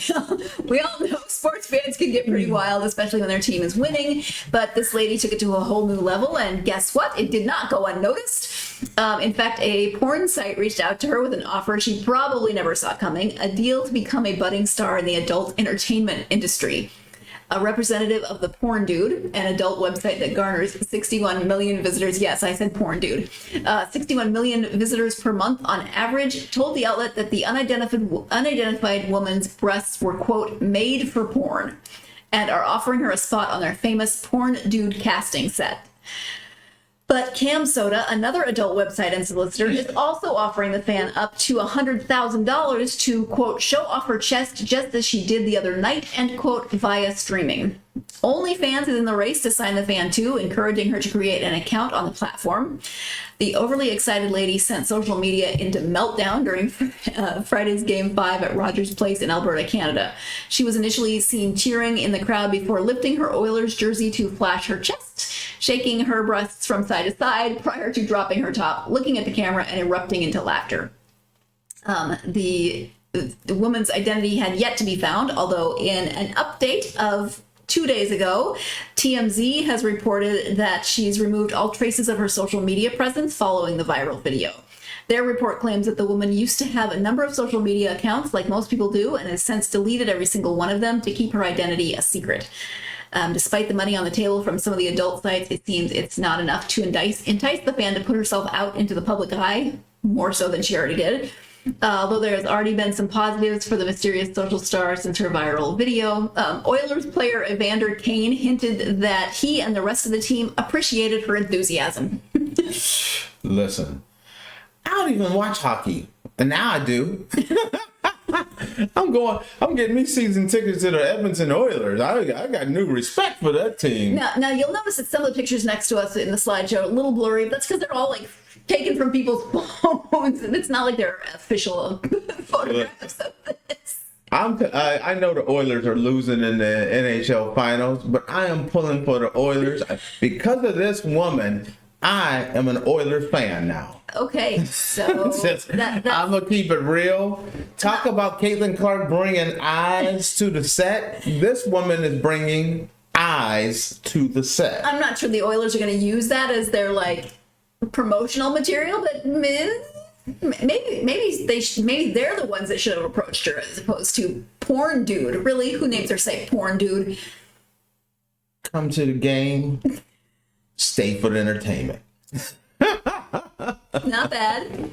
we all know sports fans can get pretty wild, especially when their team is winning. But this lady took it to a whole new level, and guess what? It did not go unnoticed. In fact, a porn site reached out to her with an offer she probably never saw coming, a deal to become a budding star in the adult entertainment industry. A representative of the Porn Dude, an adult website that garners 61 million visitors. Yes, I said Porn Dude. 61 million visitors per month on average, told the outlet that the unidentified woman's breasts were, quote, made for porn, and are offering her a spot on their famous Porn Dude casting set. But Cam Soda, another adult website and solicitor, is also offering the fan up to $100,000 to, quote, show off her chest just as she did the other night, end quote, via streaming. OnlyFans is in the race to sign the fan too, encouraging her to create an account on the platform. The overly excited lady sent social media into meltdown during Friday's Game 5 at Rogers Place in Alberta, Canada. She was initially seen cheering in the crowd before lifting her Oilers jersey to flash her chest, shaking her breasts from side to side prior to dropping her top, looking at the camera and erupting into laughter. The woman's identity had yet to be found, although in an update of 2 days ago, TMZ has reported that she's removed all traces of her social media presence following the viral video. Their report claims that the woman used to have a number of social media accounts, like most people do, and has since deleted every single one of them to keep her identity a secret. Despite the money on the table from some of the adult sites, it seems it's not enough to entice the fan to put herself out into the public eye, more so than she already did. Although there has already been some positives for the mysterious social star since her viral video. Oilers player Evander Kane hinted that he and the rest of the team appreciated her enthusiasm. Listen, I don't even watch hockey, and now I do. I'm getting me season tickets to the Edmonton Oilers. I got new respect for that team. Now you'll notice that some of the pictures next to us in the slideshow are a little blurry. But that's because they're all like taken from people's phones, and it's not like they're official photographs of this. I know the Oilers are losing in the NHL Finals, but I am pulling for the Oilers because of this woman. I am an Oilers fan now. Okay, so I'm gonna keep it real. Talk about Caitlin Clark bringing eyes to the set. This woman is bringing eyes to the set. I'm not sure the Oilers are going to use that as their like promotional material, but maybe they're the ones that should have approached her as opposed to Porn Dude. Really, who names their site Porn Dude? Come to the game. Stay for the entertainment. Not bad.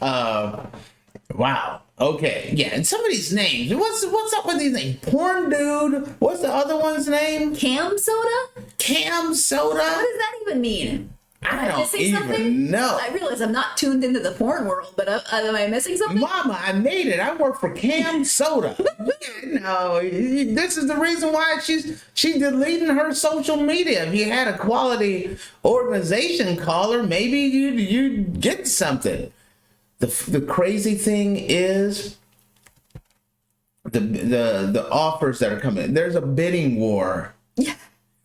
Wow. Okay. Yeah. And some of these names. What's up with these names? Porn Dude. What's the other one's name? Cam Soda? Cam Soda? What does that even mean? I don't even know. I realize I'm not tuned into the porn world, but am I missing something? Mama, I made it. I work for Cam Soda. No, this is the reason why she deleting her social media. If you had a quality organization caller, maybe you'd get something. The crazy thing is the offers that are coming. There's a bidding war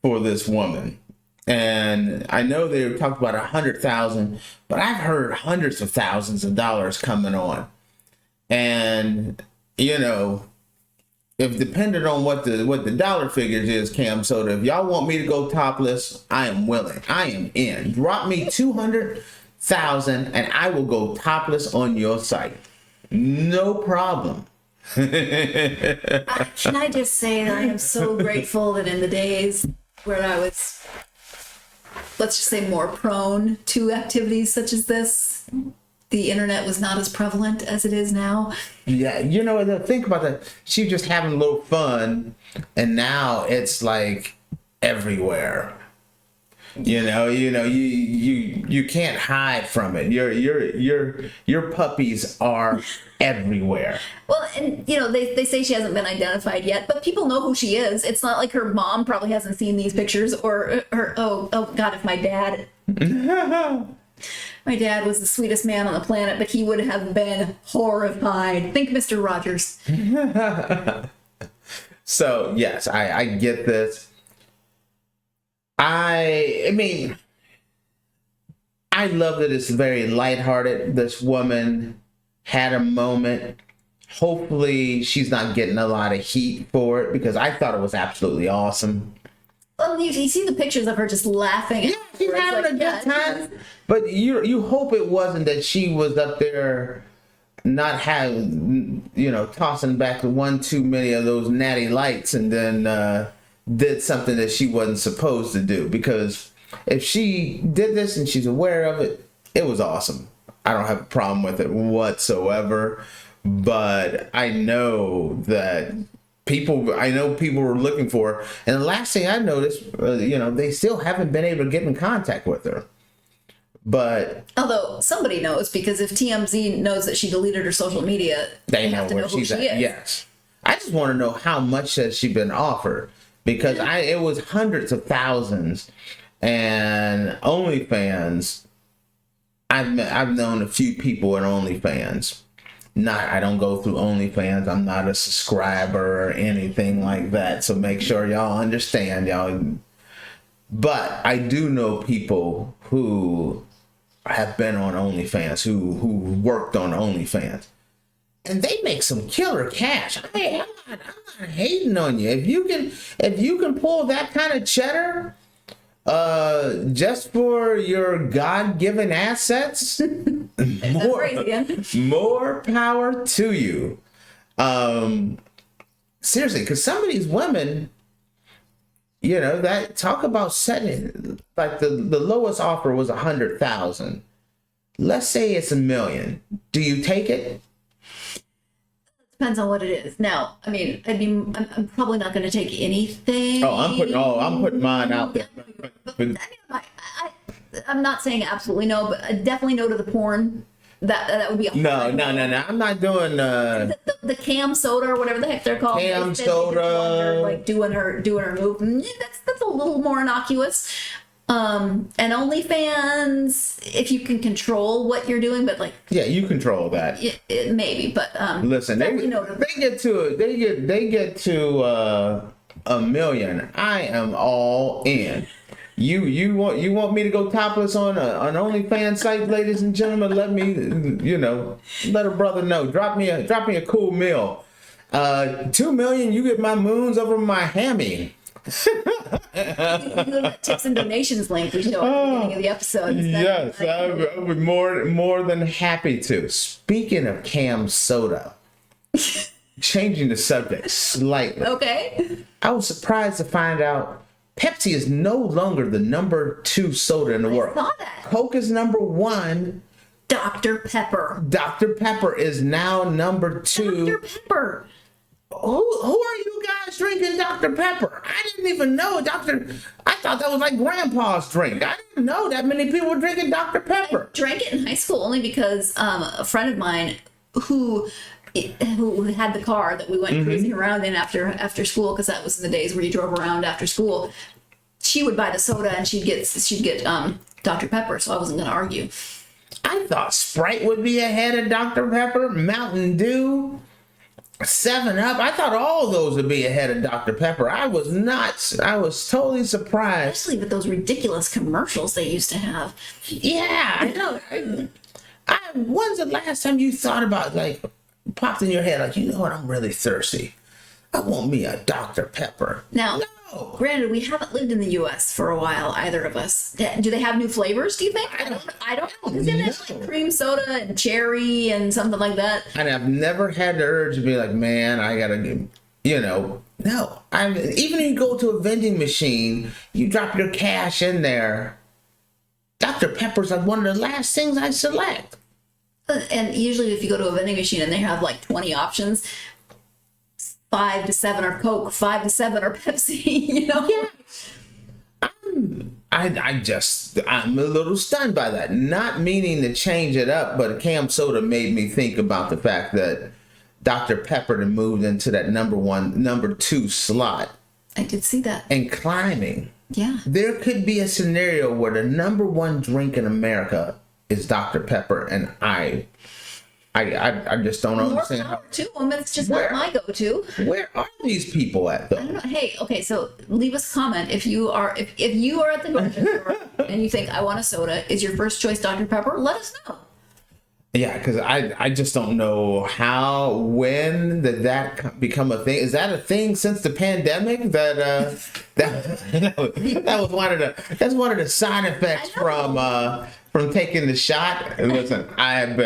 for this woman. And I know they talked about 100,000, but I've heard hundreds of thousands of dollars coming on. And, if depending on what the dollar figures is, Cam Soda, if y'all want me to go topless, I am willing. I am in. Drop me 200,000 and I will go topless on your site. No problem. Can I just say that I am so grateful that in the days where I was, let's just say, more prone to activities such as this, the internet was not as prevalent as it is now. Yeah, think about that. She was just having a little fun, and now it's like everywhere. You can't hide from it. Your puppies are everywhere. Well, and they say she hasn't been identified yet, but people know who she is. It's not like her mom probably hasn't seen these pictures, or her. Oh God, if my dad. My dad was the sweetest man on the planet, but he would have been horrified. Think Mr. Rogers. So, yes, I get this. I mean, I love that it's very lighthearted. This woman had a moment. Hopefully, she's not getting a lot of heat for it, because I thought it was absolutely awesome. Well, you see the pictures of her just laughing. Yeah, she's having a good time. But you hope it wasn't that she was up there not having, tossing back one too many of those natty lights and then did something that she wasn't supposed to do. Because if she did this and she's aware of it, it was awesome. I don't have a problem with it whatsoever. But I know that people were looking for her. And the last thing I noticed, they still haven't been able to get in contact with her. But although somebody knows, because if TMZ knows that she deleted her social media, they know where she's at. Yes. I just want to know how much has she been offered, because it was hundreds of thousands. And OnlyFans, I've known a few people at OnlyFans. I don't go through OnlyFans. I'm not a subscriber or anything like that. So make sure y'all understand, y'all. But I do know people who have been on OnlyFans, who worked on OnlyFans, and they make some killer cash. I mean, I'm not hating on you. If you can pull that kind of cheddar, just for your God-given assets, more power to you. Seriously, because some of these women, that talk about setting, like the lowest offer was 100,000. Let's say it's $1 million. Do you take it? Depends on what it is. Now, I mean, I'm probably not going to take anything. I'm putting mine out there. I'm not saying absolutely no, but I definitely no to the porn. That would be no. I'm not doing the cam soda or whatever the heck they're called. Cam soda, like doing her move. That's a little more innocuous. And OnlyFans, if you can control what you're doing, but you control that. Maybe, but listen, they get to $1 million. I am all in. You want me to go topless on an OnlyFans site, ladies and gentlemen? Let me, let a brother know. Drop me a cool meal. $2 million, you get my moons over my hammy. The tips and donations link we show at the beginning of the episode. Yes, I would more than happy to. Speaking of cam soda, changing the subject slightly. Okay. I was surprised to find out Pepsi is no longer the number 2 soda in the world. I saw that. Coke is number 1. Dr. Pepper. Dr. Pepper is now number 2. Dr. Pepper. Who are you guys drinking Dr. Pepper? I didn't even know I thought that was like Grandpa's drink. I didn't know that many people were drinking Dr. Pepper. I drank it in high school only because a friend of mine who had the car that we went cruising around in after school, because that was in the days where you drove around after school, she would buy the soda and she'd get Dr. Pepper, so I wasn't going to argue. I thought Sprite would be ahead of Dr. Pepper, Mountain Dew, 7-Up. I thought all those would be ahead of Dr. Pepper. I was not. I was totally surprised. Especially with those ridiculous commercials they used to have. Yeah, I know. When's the last time you thought about, popped in your head, you know what, I'm really thirsty. I want me a Dr. Pepper. Now, granted, we haven't lived in the U.S. for a while, either of us. Do they have new flavors, do you think? I don't know. Because they have cream soda and cherry and something like that. And I've never had the urge to be like, man, I got to, no. Even if you go to a vending machine, you drop your cash in there, Dr. Pepper's like one of the last things I select. And usually if you go to a vending machine and they have like 20 options, 5 to 7 are Coke, 5 to 7 are Pepsi, you know? Yeah. I'm a little stunned by that. Not meaning to change it up, but Cam Soda made me think about the fact that Dr. Pepper had moved into that number 2 slot. I did see that. And climbing. Yeah. There could be a scenario where the number 1 drink in America is Dr. Pepper, and I just don't understand how. To them, it's just not my go-to. Where are these people at, though? I don't know. Hey, okay, so leave us a comment if you are at the grocery store and you think I want a soda. Is your first choice Dr. Pepper? Let us know. Yeah, because I just don't know when did that become a thing? Is that a thing since the pandemic? That was one of the side effects from taking the shot. And listen, I'm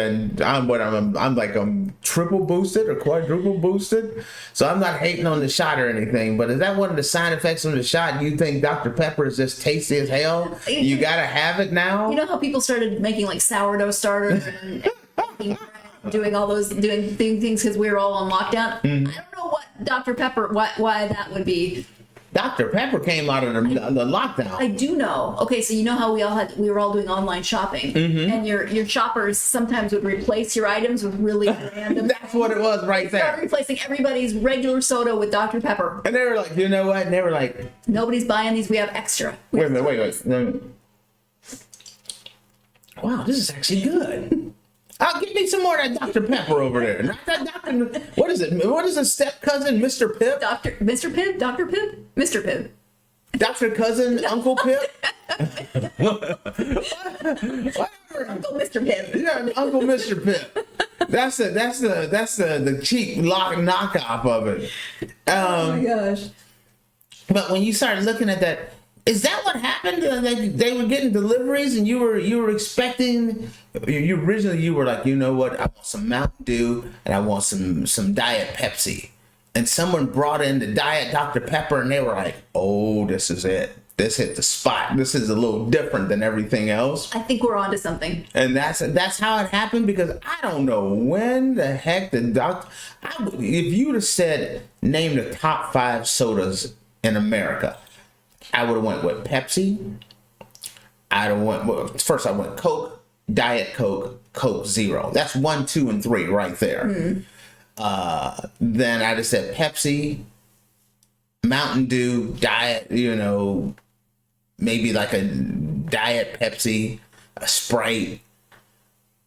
triple boosted or quadruple boosted, so I'm not hating on the shot or anything. But is that one of the side effects from the shot? You think Dr. Pepper is just tasty as hell? You gotta have it now. You know how people started making like sourdough starters and doing things because we were all on lockdown. Mm-hmm. I don't know what Dr. Pepper, why that would be. Dr. Pepper came out of the lockdown. I do know. Okay, so you know how we were all doing online shopping, mm-hmm. and your shoppers sometimes would replace your items with really random. That's what it was right there. Started replacing everybody's regular soda with Dr. Pepper. And they were like, you know what? And they were like, nobody's buying these. We have extra. Wait a minute. Wow, this is actually good. Give me some more of that Dr. Pepper over there. Not that Dr. What is it? What is a step cousin, Mr. Pip? Mr. Pip? Dr. Pip? Mr. Pip. Dr. Cousin, Uncle Pip? Whatever. Uncle Mr. Pip. Yeah, Uncle Mr. Pip. That's the cheap knockoff of it. Oh my gosh. But when you start looking at that, is that what happened? Like they were getting deliveries, and you were expecting. You originally were like, you know what? I want some Mountain Dew, and I want some Diet Pepsi. And someone brought in the Diet Dr. Pepper, and they were like, "Oh, this is it. This hit the spot. This is a little different than everything else." I think we're onto something. And that's how it happened, because I don't know when the heck the doctor. If you'd have said name the top 5 sodas in America, I would have went with Pepsi. First I went Coke, Diet Coke, Coke Zero. That's 1, 2, and 3 right there. Mm. Then I just said Pepsi, Mountain Dew, Diet, maybe like a Diet Pepsi, a Sprite,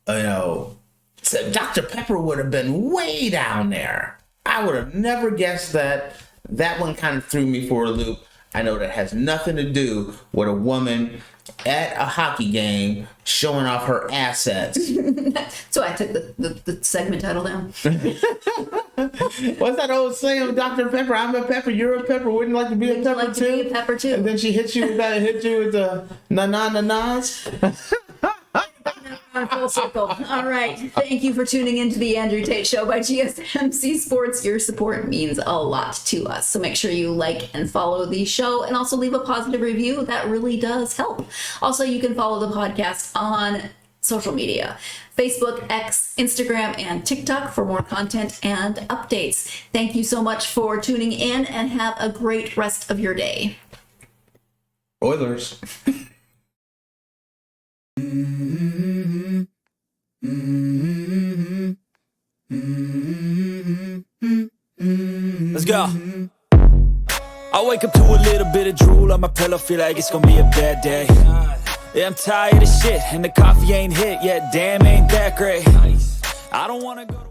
So Dr. Pepper would have been way down there. I would have never guessed that. That one kind of threw me for a loop. I know that has nothing to do with a woman at a hockey game showing off her assets. So I took the segment title down. What's that old saying of Dr. Pepper? I'm a pepper, you're a pepper. Wouldn't you like to be a pepper too? Be a pepper too. And then she hit you with the na-na-na-nas. Full circle. All right. Thank you for tuning in to the Andrew Tate Show by GSMC Sports. Your support means a lot to us. So make sure you like and follow the show, and also leave a positive review. That really does help. Also, you can follow the podcast on social media: Facebook, X, Instagram, and TikTok for more content and updates. Thank you so much for tuning in, and have a great rest of your day. Oilers. Let's go. I wake up to a little bit of drool on my pillow, feel like it's gonna be a bad day. Yeah, I'm tired of shit, and the coffee ain't hit yet, damn ain't that great. I don't wanna go to